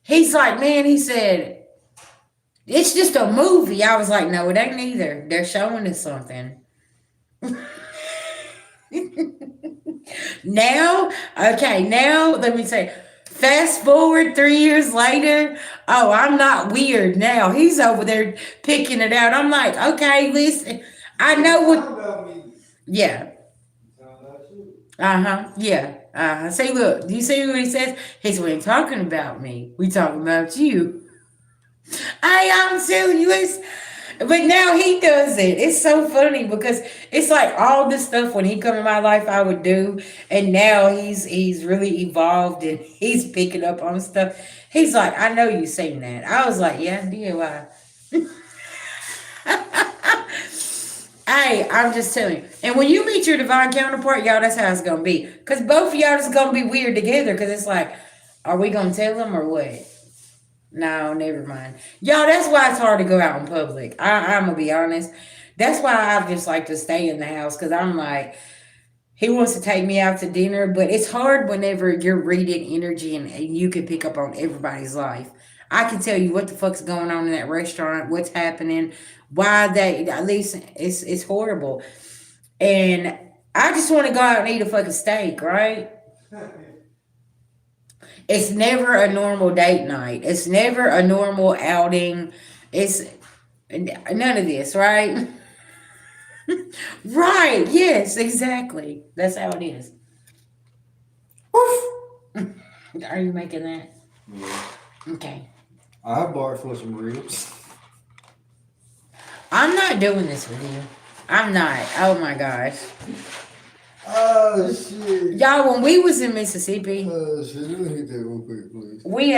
he's like, man, he said, it's just a movie. I was like, no, it ain't either. They're showing us something. Now, okay, now let me say, fast forward 3 years later. Oh, I'm not weird now. He's over there picking it out. I'm like, okay, listen, I You know talking what. about me. Yeah. You talking about you. Uh huh. Yeah. See, look, do you see what he says? He's we ain't talking about me. We talking about you. I'm telling you, it's. But now he does it. It's so funny because it's like all this stuff when he come in my life I would do, and now he's really evolved and he's picking up on stuff. He's like, I know you seen that. I was like, yeah, DIY. Hey, I'm just telling you. And when you meet your divine counterpart, y'all, that's how it's gonna be. Cause both of y'all is gonna be weird together. Cause it's like, are we gonna tell them or what? No, never mind. Y'all, that's why it's hard to go out in public. I'm gonna be honest. That's why I just like to stay in the house because I'm like, he wants to take me out to dinner, but it's hard whenever you're reading energy and you can pick up on everybody's life. I can tell you what the fuck's going on in that restaurant, what's happening, why they at least it's horrible. And I just want to go out and eat a fucking steak, right? It's never a normal date night. It's never a normal outing. It's none of this, right? Right. Yes, exactly. That's how it is. Woof. Are you making that? Yeah. Okay. I bought for some ribs. I'm not doing this with you. I'm not. Oh my gosh. Oh shit. Y'all, when we was in Mississippi, Oh shit. Let me hit that real quick, please. we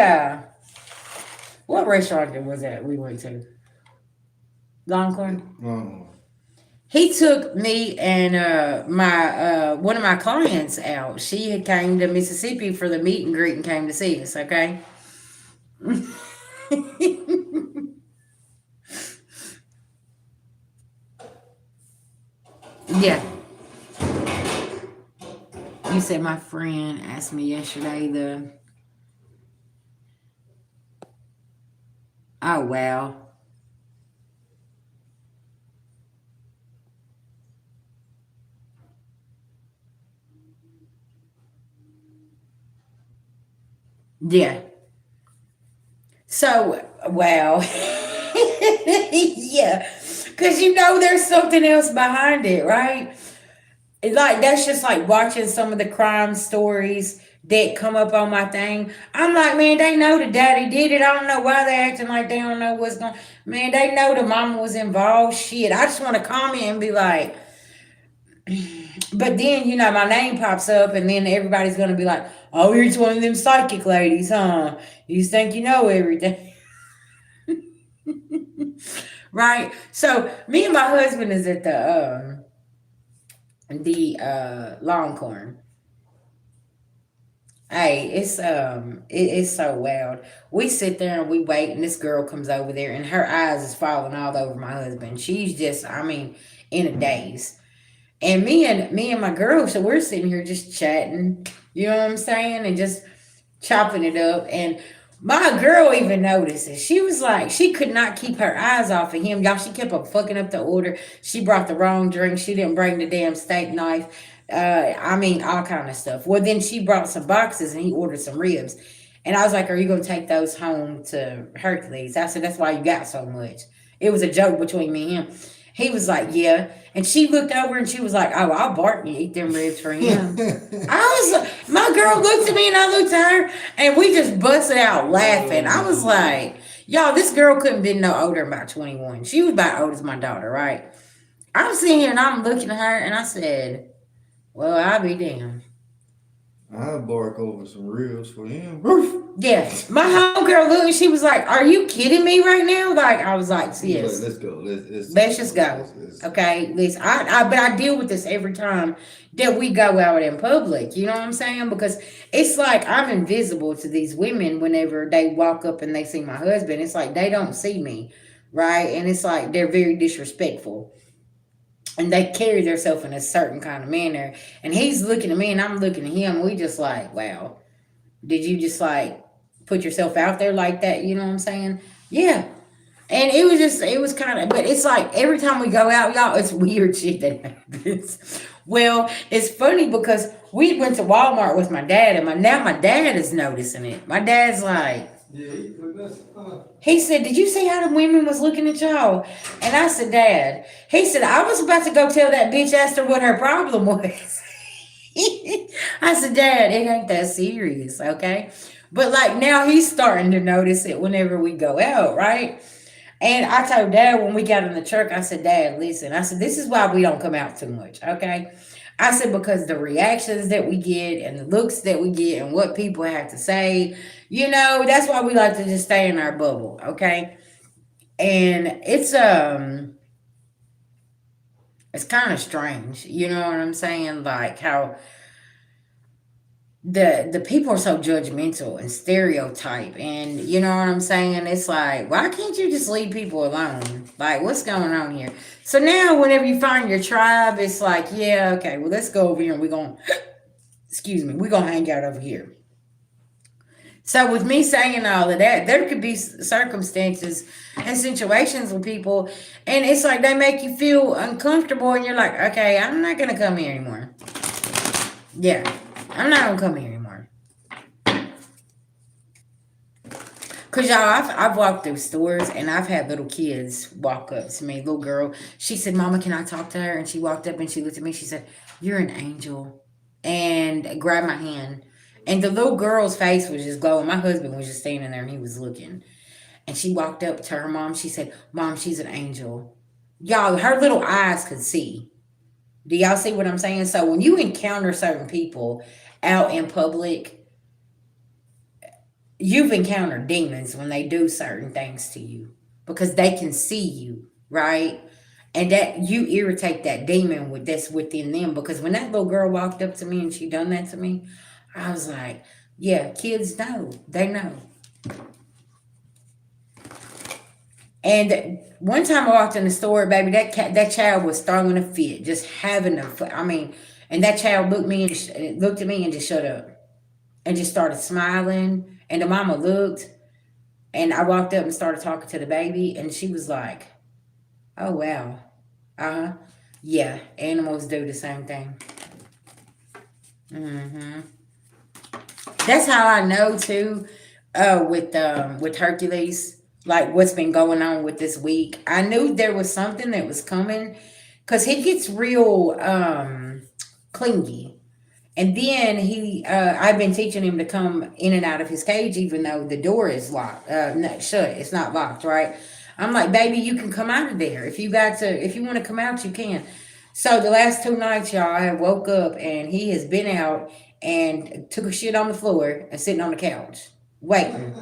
what restaurant was that we went to? Longhorn? Oh. He took me and my one of my clients out. She had came to Mississippi for the meet and greet and came to see us, okay? Yeah. You said my friend asked me yesterday the oh wow. Yeah. So wow. Yeah. Cause you know there's something else behind it, right? It's like that's just like watching some of the crime stories that come up on my thing. I'm like, man, they know the daddy did it. I don't know why they acting like they don't know what's going. Man, they know the mama was involved. Shit, I just want to comment and be like, but then my name pops up, and then everybody's gonna be like, oh, you're one of them psychic ladies, huh? You think you know everything, right? So me and my husband is at the Longhorn. Hey, it's so wild. We sit there and we wait, and this girl comes over there, and her eyes is falling all over my husband. She's just, I mean, in a daze. And me and my girl, so we're sitting here just chatting, you know what I'm saying, and just chopping it up. And my girl even notices. She was like, she could not keep her eyes off of him. Y'all, she kept up fucking up the order. She brought the wrong drink. She didn't bring the damn steak knife. I mean, all kind of stuff. Well, then she brought some boxes and he ordered some ribs. And I was like, are you going to take those home to Hercules? I said, that's why you got so much. It was a joke between me and him. He was like, yeah. And she looked over and she was like, oh, I'll bark and eat them ribs for him. I was like, my girl looked at me and I looked at her and we just busted out laughing. I was like, y'all, this girl couldn't been no older than about 21. She was about old as my daughter, right? I'm sitting here and I'm looking at her and I said, well, I'll be damned. I bark over some ribs for him. Yeah, my homegirl looked and she was like, are you kidding me right now? Like, I was like, yes. Let's go. Let's just go. Okay, listen, but I deal with this every time that we go out in public. You know what I'm saying? Because it's like I'm invisible to these women whenever they walk up and they see my husband. It's like they don't see me, right? And it's like they're very disrespectful. And they carry themselves in a certain kind of manner. And he's looking at me and I'm looking at him. We just like, wow, did you just like put yourself out there like that? You know what I'm saying? Yeah. And it was kind of, but it's like every time we go out, y'all, it's weird shit that happens. Well, it's funny because we went to Walmart with my dad, and now my dad is noticing it. My dad's like, Yeah, he put us, he said, "Did you see how the women was looking at y'all?" And I said, "Dad," he said, "I was about to go tell that bitch, asked her what her problem was." I said, "Dad, it ain't that serious, okay?" But like now he's starting to notice it whenever we go out, right? And I told Dad when we got in the truck, I said, "Dad, listen," I said, "this is why we don't come out too much, okay?" I said, "Because the reactions that we get and the looks that we get and what people have to say, that's why we like to just stay in our bubble, okay?" And it's kind of strange, you know what I'm saying? Like how the people are so judgmental and stereotype, and you know what I'm saying, it's like, why can't you just leave people alone? Like, what's going on here? So now whenever you find your tribe, it's like, yeah, okay, well, let's go over here and we're gonna excuse me, we're gonna hang out over here. So with me saying all of that, there could be circumstances and situations with people, and it's like they make you feel uncomfortable, and you're like, okay, I'm not gonna come here anymore. Yeah, I'm not gonna come here anymore. Cause y'all, I've walked through stores and I've had little kids walk up to me. Little girl, she said, "Mama, can I talk to her?" And she walked up and she looked at me. She said, "You're an angel," and grabbed my hand. And the little girl's face was just glowing. My husband was just standing there and he was looking. And she walked up to her mom. She said, "Mom, she's an angel." Y'all, her little eyes could see. Do y'all see what I'm saying? So when you encounter certain people out in public, you've encountered demons when they do certain things to you because they can see you, right? And that you irritate that demon that's within them. Because when that little girl walked up to me and she done that to me, I was like, yeah, kids know. They know. And one time I walked in the store, baby, that child was throwing a fit, just having a fit. I mean, and that child looked at me and just shut up and just started smiling. And the mama looked, and I walked up and started talking to the baby, and she was like, "Oh wow, uh huh, yeah, animals do the same thing." Hmm. That's how I know too. With Hercules, like what's been going on with this week, I knew there was something that was coming, cause he gets real clingy. And then I've been teaching him to come in and out of his cage, even though the door is locked, not shut. It's not locked, right? I'm like, baby, you can come out of there if you want to come out, you can. So the last 2 nights, y'all, I woke up and he has been out and took a shit on the floor and sitting on the couch waiting.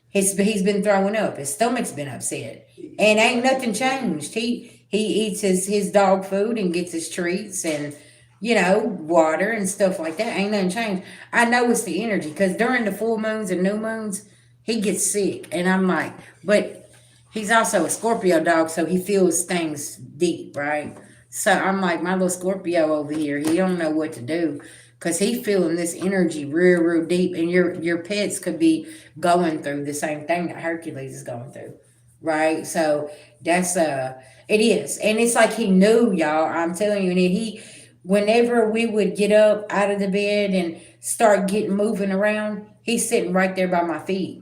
He's been throwing up. His stomach's been upset, and ain't nothing changed. He eats his dog food and gets his treats and water and stuff like that. Ain't nothing changed. I know it's the energy because during the full moons and new moons, he gets sick, and I'm like, but he's also a Scorpio dog, so he feels things deep, right? So I'm like, my little Scorpio over here, he don't know what to do because he feeling this energy real deep, and your pets could be going through the same thing that Hercules is going through, right? So that's it is, and it's like he knew, y'all. I'm telling you, and whenever we would get up out of the bed and start getting moving around, he's sitting right there by my feet,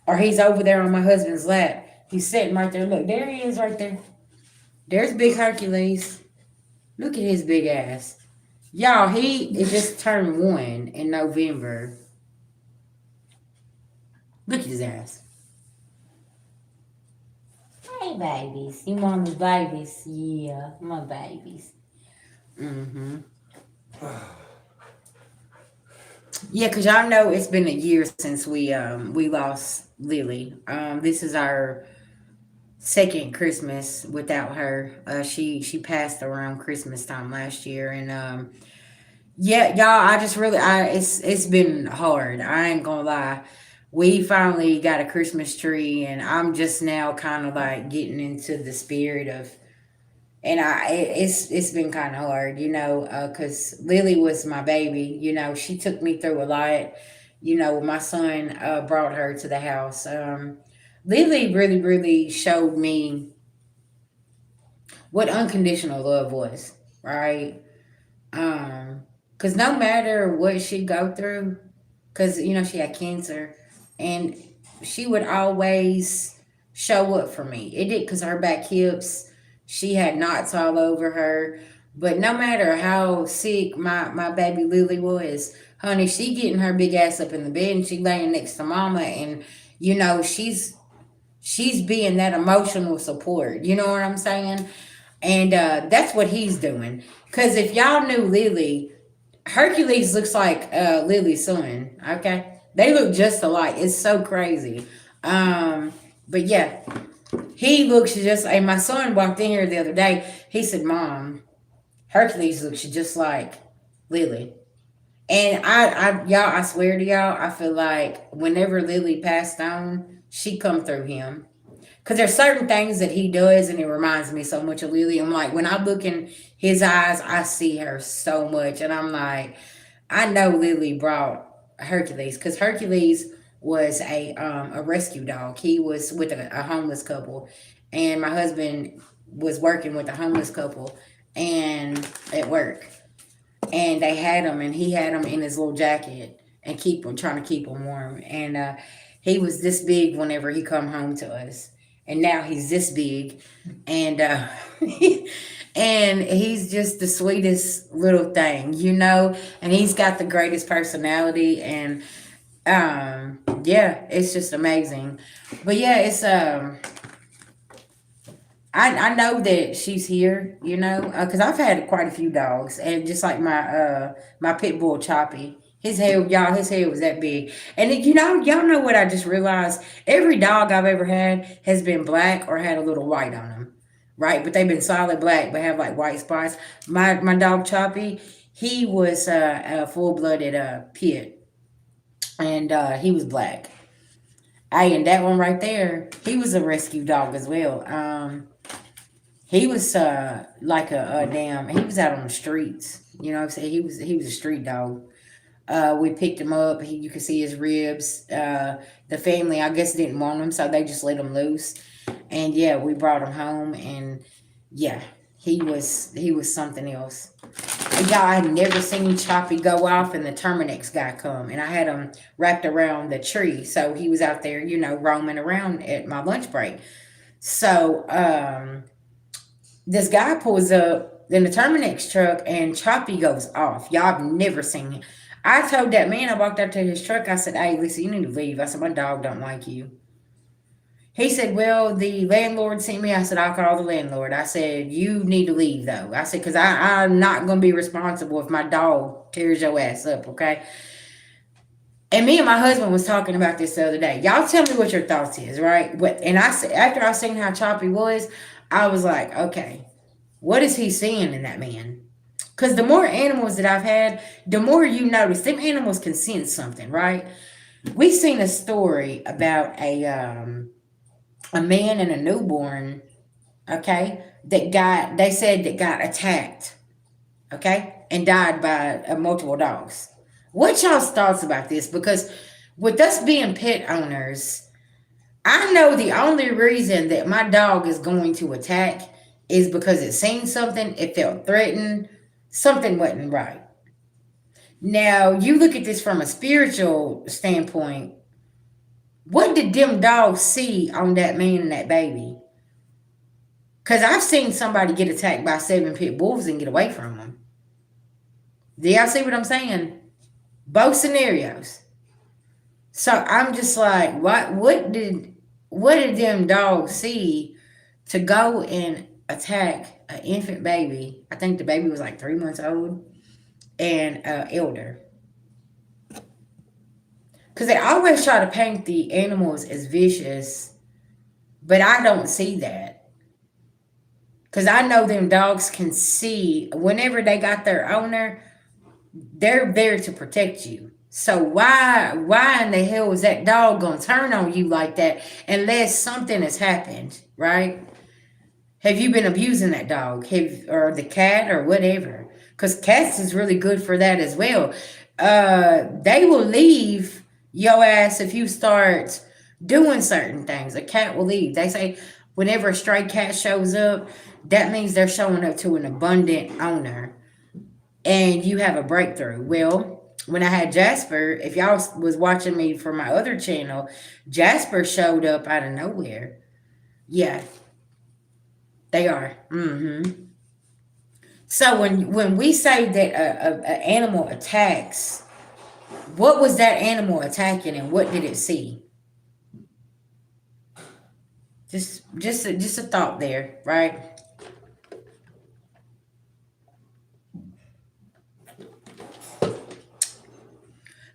or he's over there on my husband's lap. He's sitting right there. Look, there he is, right there. There's big Hercules. Look at his big ass. Y'all, he is just turned 1 in November. Look at his ass. Hey, babies. You mama's babies. Yeah, my babies. Mm-hmm. Yeah, cause y'all know it's been a year since we lost Lily. This is our second Christmas without her. She passed around Christmas time last year, and yeah, y'all, I just really, it's been hard. I ain't gonna lie. We finally got a Christmas tree, and I'm just now kind of like getting into the spirit of, and it's been kind of hard, because Lily was my baby. She took me through a lot. When my son brought her to the house. Lily really, really showed me what unconditional love was, right? Because no matter what she go through, because she had cancer, and she would always show up for me. It did because her back hips, she had knots all over her. But no matter how sick my baby Lily was, honey, she getting her big ass up in the bed and she laying next to mama, and she's being that emotional support. You know what I'm saying? And that's what he's doing. Because if y'all knew Lily, Hercules looks like Lily's son. Okay, they look just alike. It's so crazy. Um, but yeah, he looks just. And my son walked in here the other day. He said, "Mom, Hercules looks just like Lily." And y'all, I swear to y'all, I feel like whenever Lily passed on, she come through him. Because there's certain things that he does, and it reminds me so much of Lily. I'm like, when I look in his eyes, I see her so much. And I'm like, I know Lily brought Hercules, because Hercules was a rescue dog. He was with a homeless couple, and my husband was working with a homeless couple and at work, and they had him, and he had him in his little jacket and keep him trying to keep him warm. And he was this big whenever he come home to us, and now he's this big, and and he's just the sweetest little thing, and he's got the greatest personality, and yeah, it's just amazing. But yeah, it's I know that she's here, because I've had quite a few dogs, and just like my pit bull Choppy, his hair was that big, and y'all know what I just realized? Every dog I've ever had has been black or had a little white on them, right? But they've been solid black, but have like white spots. My dog Choppy, he was a full blooded pit, and he was black. And that one right there, he was a rescue dog as well. He was like a damn. He was out on the streets. You know what I'm saying? He was a street dog. We picked him up. You could see his ribs. The family, I guess, didn't want him, so they just let him loose. And yeah, we brought him home, and yeah, he was something else. And y'all, I had never seen Choppy go off, and the Terminex guy come, and I had him wrapped around the tree, so he was out there, roaming around at my lunch break. So this guy pulls up in the Terminex truck, and Choppy goes off. Y'all have never seen him. I told that man, I walked up to his truck, I said, "Hey, listen, you need to leave." I said, "My dog don't like you." He said, "Well, the landlord sent me." I said, "I'll call the landlord." I said, "You need to leave, though." I said, "Because I'm not going to be responsible if my dog tears your ass up, okay?" And me and my husband was talking about this the other day. Y'all tell me what your thoughts is, right? And I said, after I seen how Choppy was, I was like, okay, what is he seeing in that man? Because the more animals that I've had, the more you notice them animals can sense something, right? We seen a story about a man and a newborn, okay, they said that got attacked, okay, and died by multiple dogs. What y'all's thoughts about this? Because with us being pet owners, I know the only reason that my dog is going to attack is because it seen something, it felt threatened, something wasn't right. Now, you look at this from a spiritual standpoint. What did them dogs see on that man and that baby? Because I've seen somebody get attacked by 7 pit bulls and get away from them. Do y'all see what I'm saying? Both scenarios. So I'm just like, what did them dogs see to go and attack an infant baby? I think the baby was like 3 months old, and elder. Because they always try to paint the animals as vicious, but I don't see that. Because I know them dogs can see whenever they got their owner, they're there to protect you. So why in the hell is that dog gonna turn on you like that unless something has happened, right? Have you been abusing that dog? Or the cat or whatever? Because cats is really good for that as well. They will leave your ass if you start doing certain things. A cat will leave. They say, Whenever a stray cat shows up, that means they're showing up to an abundant owner and you have a breakthrough. Well, when I had Jasper, if y'all was watching me for my other channel, Jasper showed up out of nowhere. Yeah, they are. So when we say that a animal attacks, what was that animal attacking and what did it see? Just a thought there, right?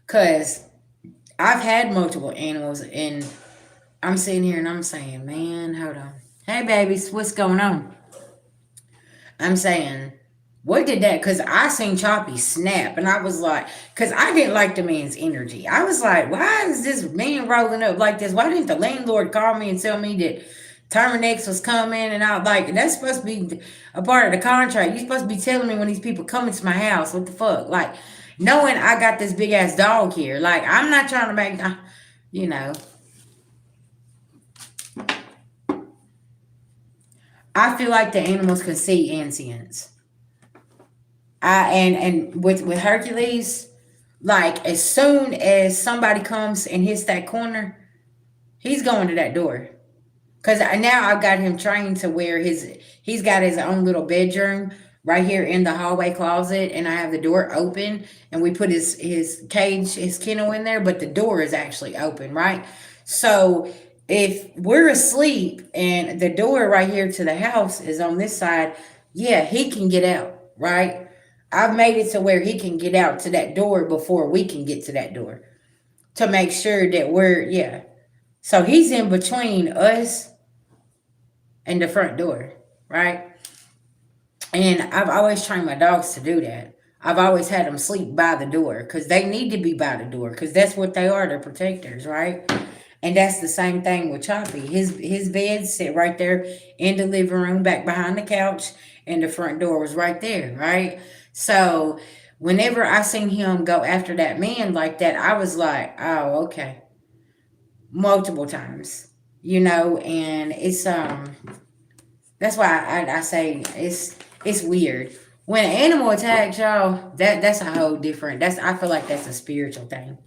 Cause I've had multiple animals and I'm sitting here and I'm saying, man, hold on. Hey babies, what's going on? I'm saying, what did that? Because I seen Choppy snap, and I was like, because I didn't like the man's energy. I was like, why is this man rolling up like this? Why didn't the landlord call me and tell me that Terminex was coming? And I was like, that's supposed to be a part of the contract. You're supposed to be telling me when these people come into my house. What the fuck? Like, knowing I got this big ass dog here. Like, I'm not trying to make, you know. I feel like the animals can see ancients. And with Hercules, like as soon as somebody comes and hits that corner, he's going to that door. Cause now I've got him trained to where he's got his own little bedroom right here in the hallway closet, and I have the door open, and we put his cage, his kennel in there, but the door is actually open, right? So if we're asleep and the door right here to the house is on this side, yeah, he can get out, right? I've made it to where he can get out to that door before we can get to that door to make sure that yeah. So he's in between us and the front door, right? And I've always trained my dogs to do that. I've always had them sleep by the door because they need to be by the door because that's what they are. They're protectors, right? And that's the same thing with Choppy. His bed sit right there in the living room, back behind the couch, and the front door was right there, right? So whenever I seen him go after that man like that, I was like, oh, okay. Multiple times, and it's that's why I say it's weird. When an animal attacks y'all, that's a whole different, I feel like that's a spiritual thing.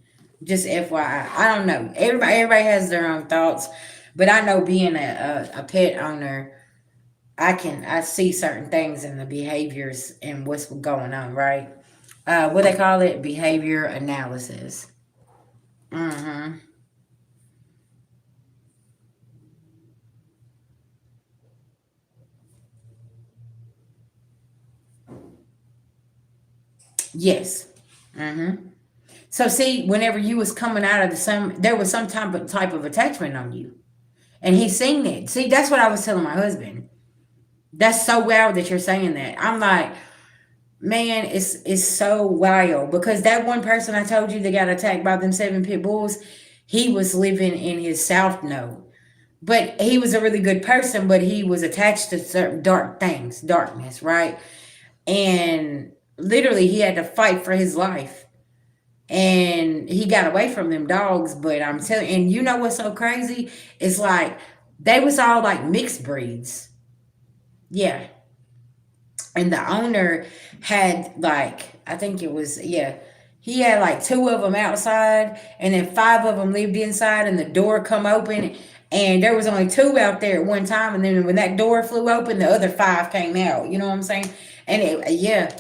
Just FYI. I don't know. Everybody has their own thoughts, but I know being a pet owner, I see certain things in the behaviors and what's going on, right? What they call it, behavior analysis. Mm-hmm. Yes. Mm-hmm. So see, whenever you was coming out of there was some type of attachment on you, and he seen it. See, that's what I was telling my husband. That's so wild that you're saying that. I'm like, man, it's so wild because that one person I told you that got attacked by them 7 pit bulls, he was living in his south node, but he was a really good person, but he was attached to certain dark things, darkness, right? And literally, he had to fight for his life and he got away from them dogs. But I'm telling, and you know what's so crazy? It's like they was all like mixed breeds. Yeah. And the owner had like, I think it was, yeah, he had like 2 of them outside and then 5 of them lived inside, and the door come open and there was only 2 out there at one time, and then when that door flew open, the other 5 came out. You know what I'm saying? And yeah,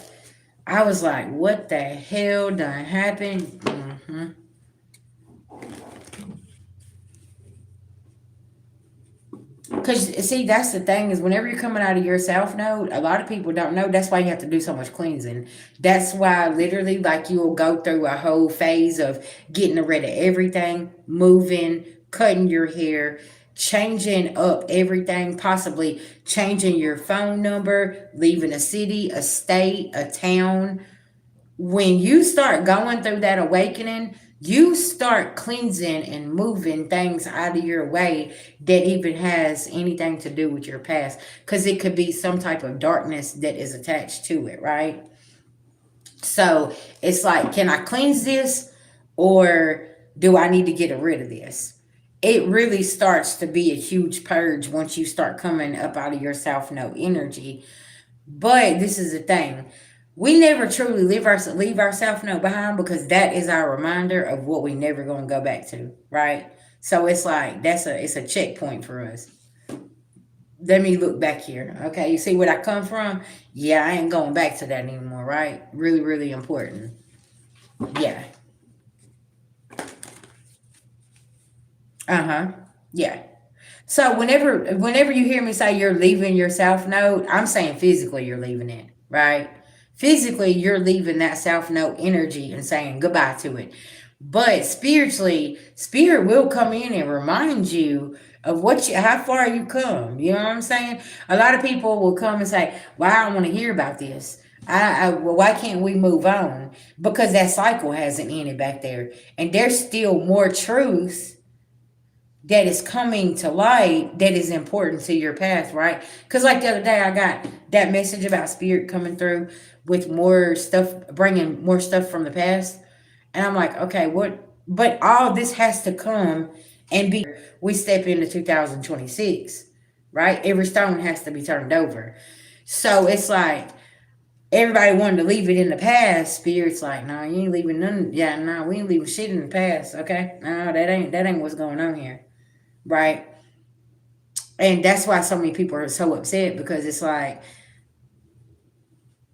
I was like, what the hell done happened? Mm-hmm. Because, see, that's the thing is whenever you're coming out of your south node, a lot of people don't know. That's why you have to do so much cleansing. That's why literally, like, you'll go through a whole phase of getting rid of everything, moving, cutting your hair, changing up everything, possibly changing your phone number, leaving a city, a state, a town. When you start going through that awakening, you start cleansing and moving things out of your way that even has anything to do with your past, because it could be some type of darkness that is attached to it, right? So it's like, can I cleanse this, or do I need to get rid of this? it really starts to be a huge purge once you start coming up out of your South Node energy. But this is the thing. We never truly leave our South Node behind, because that is our reminder of what we never gonna go back to, right? So it's like it's a checkpoint for us. Let me look back here. Okay, you see where I come from? Yeah, I ain't going back to that anymore, right? Really, really important. Yeah. Uh-huh. Yeah. So whenever you hear me say you're leaving your South Node, I'm saying physically you're leaving it, right? Physically you're leaving that South Node energy and saying goodbye to it. But spiritually, spirit will come in and remind you of how far you come. You know what I'm saying? A lot of people will come and say, "Well, I don't want to hear about this. Well, why can't we move on?" Because that cycle hasn't ended back there, and there's still more truth that is coming to light that is important to your path, right? Because like the other day, I got that message about spirit coming through with more stuff, bringing more stuff from the past, and I'm like, okay, what? But all this has to come and be. We step into 2026, right? Every stone has to be turned over. So it's like everybody wanted to leave it in the past. Spirit's like, no, you ain't leaving none. Yeah, no, we ain't leaving shit in the past. Okay, no, that ain't what's going on here, right? And that's why so many people are so upset, because it's like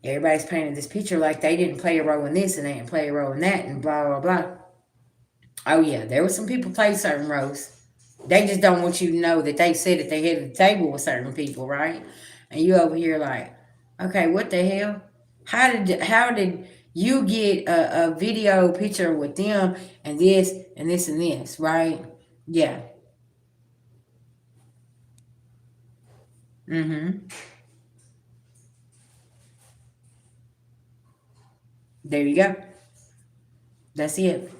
everybody's painting this picture like they didn't play a role in this and they didn't play a role in that and blah blah blah. Oh yeah, there were some people play certain roles. They just don't want you to know that they sit at the head of the table with certain people, right? And you over here like, okay, what the hell? How did you get a video picture with them and this and this and this, right? Yeah. Mm-hmm. There you go. That's it.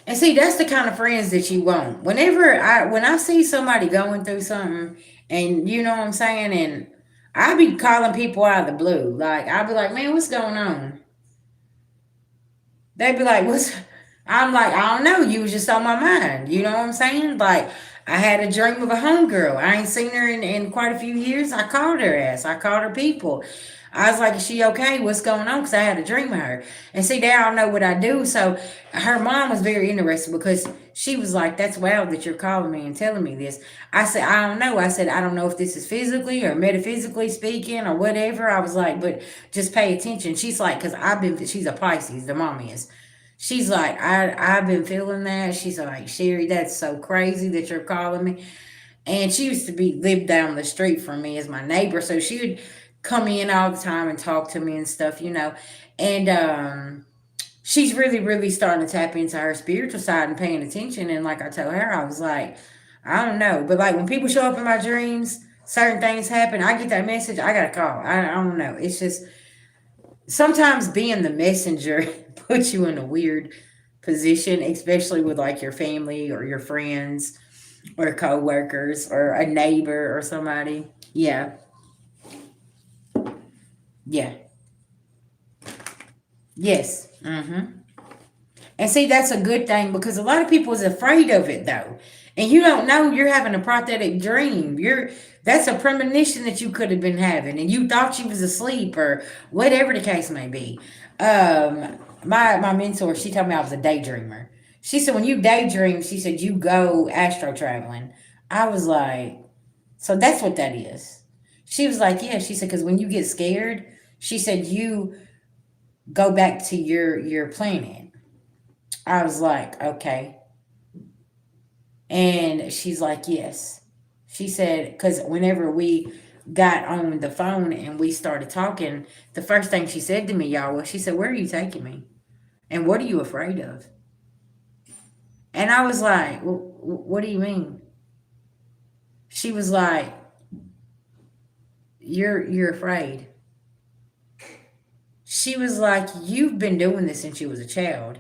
And see, that's the kind of friends that you want. When I see somebody going through something, and you know what I'm saying, and I be calling people out of the blue. Like I'll be like, man, what's going on? They'd be like, what's I'm like, I don't know, you was just on my mind. You know what I'm saying? Like I had a dream of a homegirl. I ain't seen her in quite a few years. I called her ass. I called her people. I was like, is she okay? What's going on? Because I had a dream of her. And see, they all know what I do. So her mom was very interested, because she was like, that's wild that you're calling me and telling me this. I said, I don't know. I said, I don't know if this is physically or metaphysically speaking or whatever. I was like, but just pay attention. She's like, because she's a Pisces, the mom is. She's like, I've been feeling that. She's like, Sherry, that's so crazy that you're calling me. And she used to live down the street from me as my neighbor. So she would come in all the time and talk to me and stuff, you know. And she's really, really starting to tap into her spiritual side and paying attention. And like I told her, I was like, I don't know. But like when people show up in my dreams, certain things happen. I get that message, I got to call. I don't know. It's just sometimes being the messenger puts you in a weird position, especially with like your family or your friends or co-workers or a neighbor or somebody. Yeah. Yeah. Yes. Mm-hmm. And see, that's a good thing, because a lot of people is afraid of it though. And you don't know you're having a prophetic dream. That's a premonition that you could have been having, and you thought you was asleep or whatever the case may be. My mentor, she told me I was a daydreamer. She said when you daydream, she said you go astro traveling. I was like, so that's what that is. She was like, yeah. She said because when you get scared, she said you go back to your planet. I was like, okay. And she's like, yes. She said, because whenever we got on the phone and we started talking, the first thing she said to me, y'all, was, she said, where are you taking me? And what are you afraid of? And I was like, well, what do you mean? She was like, you're afraid. She was like, you've been doing this since you was a child.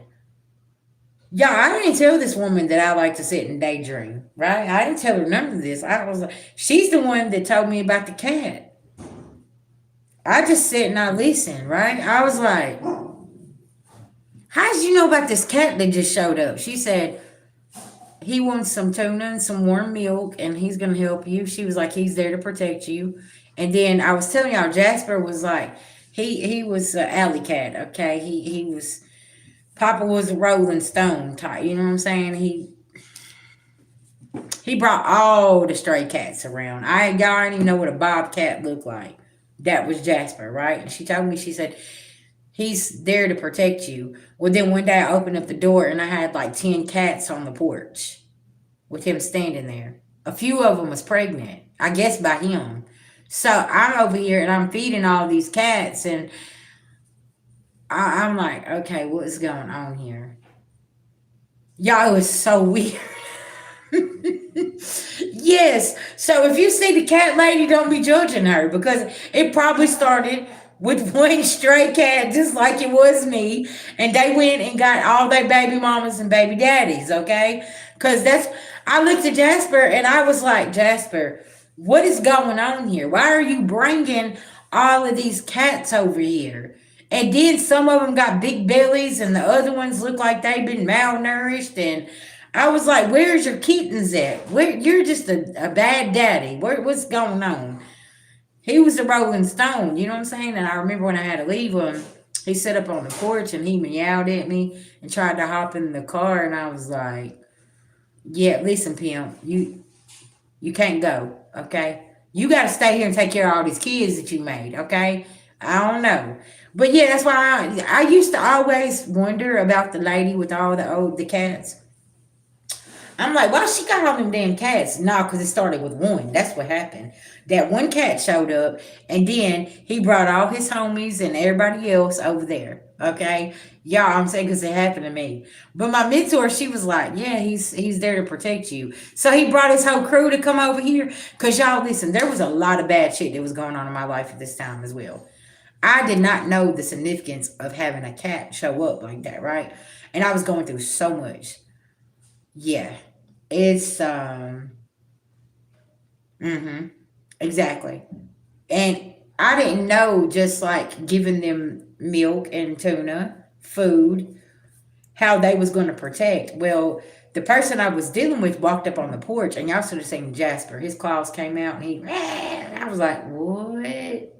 Yeah, I didn't tell this woman that I like to sit and daydream, right? I didn't tell her none of this. I was like, she's the one that told me about the cat. I just sit and I listen, right? I was like, how did you know about this cat that just showed up? She said, he wants some tuna and some warm milk, and he's going to help you. She was like, he's there to protect you. And then I was telling y'all, Jasper was like, he was an alley cat, okay? He was, Papa was a Rolling Stone type, you know what I'm saying? He brought all the stray cats around. Y'all didn't even know what a bobcat looked like. That was Jasper, right? And she told me, she said, he's there to protect you. Well, then one day I opened up the door and I had like 10 cats on the porch with him standing there. A few of them was pregnant, I guess by him. So I'm over here and I'm feeding all these cats, and I'm like, okay, what's going on here? Y'all, it was so weird. Yes. So if you see the cat lady, don't be judging her, because it probably started with one stray cat, just like it was me, and they went and got all their baby mamas and baby daddies. Okay, because I looked at Jasper and I was like, Jasper, what is going on here? Why are you bringing all of these cats over here? And then some of them got big bellies, and the other ones look like they've been malnourished. And I was like, "Where's your kittens at? You're just a bad daddy. What's going on?" He was a Rolling Stone, you know what I'm saying? And I remember when I had to leave him, he sat up on the porch and he meowed at me and tried to hop in the car, and I was like, "Yeah, listen, pimp, you can't go, okay? You got to stay here and take care of all these kids that you made, okay? I don't know." But yeah, that's why I used to always wonder about the lady with all the cats. I'm like, why she got all them damn cats? No, because it started with one. That's what happened. That one cat showed up, and then he brought all his homies and everybody else over there. Okay, y'all, I'm saying because it happened to me. But my mentor, she was like, yeah, he's there to protect you. So he brought his whole crew to come over here. Cause y'all, listen, there was a lot of bad shit that was going on in my life at this time as well. I did not know the significance of having a cat show up like that, right? And I was going through so much. Yeah, it's mm-hmm, exactly. And I didn't know, just like giving them milk and tuna, food, how they was going to protect. Well, the person I was dealing with walked up on the porch, and y'all should have seen Jasper. His claws came out, and I was like, what?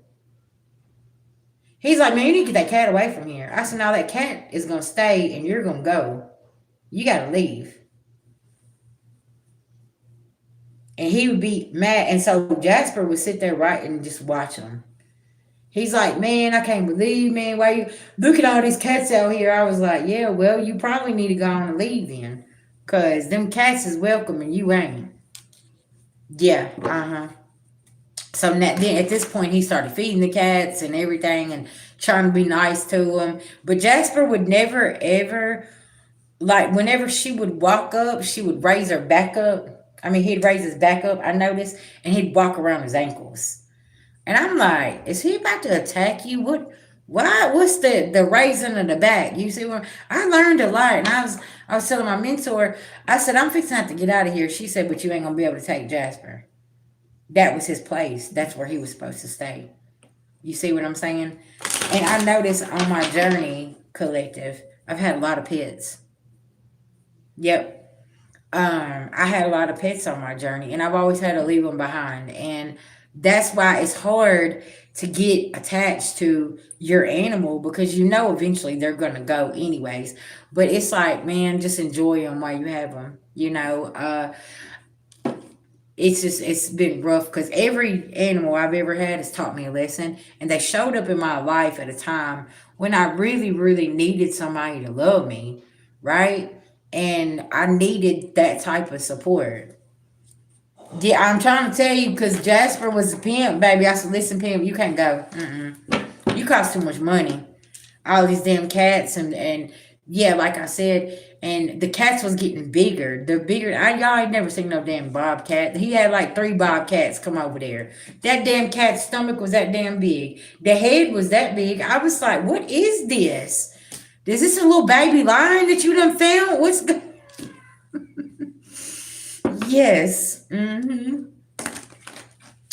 He's like, man, you need to get that cat away from here. I said, no, that cat is going to stay, and you're going to go. You got to leave. And he would be mad. And so Jasper would sit there, right, and just watch him. He's like, man, I can't believe, man, why you look at all these cats out here. I was like, yeah, well, you probably need to go on and leave then. Because them cats is welcome and you ain't. Yeah, uh-huh. So then at this point, he started feeding the cats and everything and trying to be nice to them. But Jasper would never, ever, like, whenever she would walk up, she would raise her back up. I mean, he'd raise his back up, I noticed, and he'd walk around his ankles. And I'm like, is he about to attack you? What's the raising of the back? You see what I learned a lot. And I was telling my mentor, I said, I'm fixing to have to get out of here. She said, but you ain't gonna be able to take Jasper. That was his place. That's where he was supposed to stay. You see what I'm saying? And I noticed on my journey, collective, I've had a lot of pets. Yep. I had a lot of pets on my journey, and I've always had to leave them behind. And that's why it's hard to get attached to your animal, because you know eventually they're going to go anyways. But it's like, man, just enjoy them while you have them. It's been rough, because every animal I've ever had has taught me a lesson, and they showed up in my life at a time when I really, really needed somebody to love me, right? And I needed that type of support. Yeah, I'm trying to tell you, because Jasper was a pimp, baby. I said, listen, pimp, you can't go. You cost too much money. All these damn cats, and yeah, like I said, and the cats was getting bigger. The bigger, y'all ain't never seen no damn bobcat. He had like 3 bobcats come over there. That damn cat's stomach was that damn big. The head was that big. I was like, what is this? Is this a little baby lion that you done found? What's the... Yes.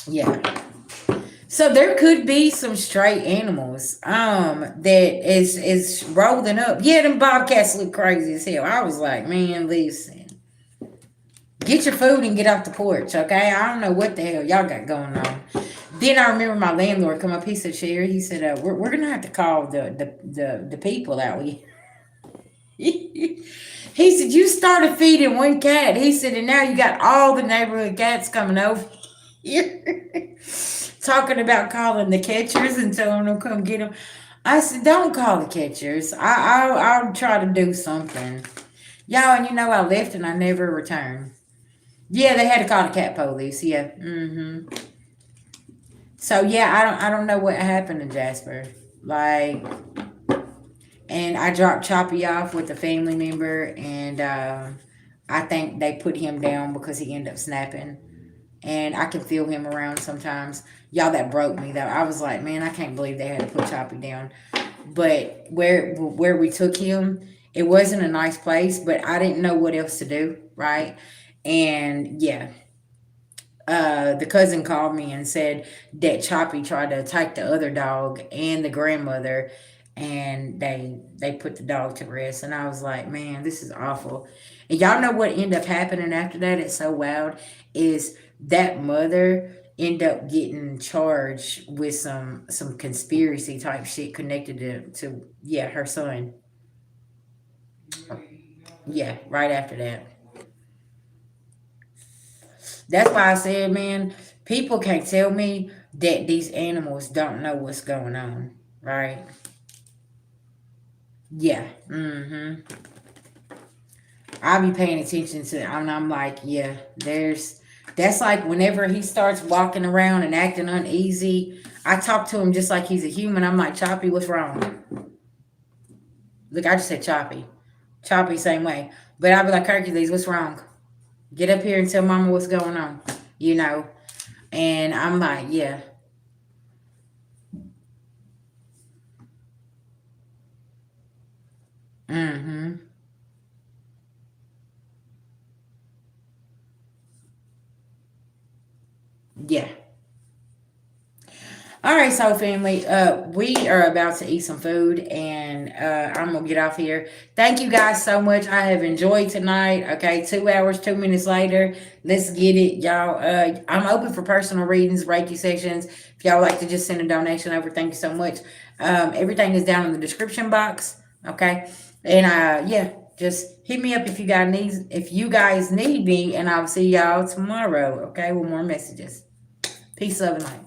Yeah. So there could be some stray animals that is rolling up. Yeah, them bobcats look crazy as hell. I was like, man, listen. Get your food and get off the porch, okay? I don't know what the hell y'all got going on. Then I remember my landlord come up. He said, Sherry, he said, we're gonna have to call the people out here. He said, you started feeding one cat. He said, and now you got all the neighborhood cats coming over here talking about calling the catchers and telling them to come get them. I said, don't call the catchers. I'll try to do something. Y'all, and I left and I never returned. Yeah, they had to call the cat police. Yeah. So yeah, I don't know what happened to Jasper. Like, and I dropped Choppy off with a family member, and I think they put him down because he ended up snapping. And I can feel him around sometimes. Y'all, that broke me though. I was like, man, I can't believe they had to put Choppy down. But where we took him, it wasn't a nice place, but I didn't know what else to do, right? And yeah, the cousin called me and said that Choppy tried to attack the other dog and the grandmother, and they put the dog to rest. And I was like, man, this is awful. And y'all know what ended up happening after that? It's so wild. Is that mother end up getting charged with some conspiracy type shit connected to yeah, her son. Yeah, right after that. That's why I said, man, people can't tell me that these animals don't know what's going on, right? Yeah. I'll be paying attention to, and I'm like, yeah, that's like whenever he starts walking around and acting uneasy, I talk to him just like he's a human. I'm like, Choppy, what's wrong? Look, I just said Choppy. Choppy, same way. But I'll be like, Hercules, what's wrong? Get up here and tell mama what's going on, you know? And I'm like, yeah. Mm-hmm. Yeah. All right, so family, we are about to eat some food, and I'm gonna get off here. Thank you guys so much. I have enjoyed tonight. Okay, 2 hours, 2 minutes later. Let's get it, y'all. I'm open for personal readings, Reiki sessions. If y'all like to just send a donation over, thank you so much. Everything is down in the description box. Okay, and yeah, just hit me up if you guys need me, and I'll see y'all tomorrow. Okay, with more messages. Peace, love, and light.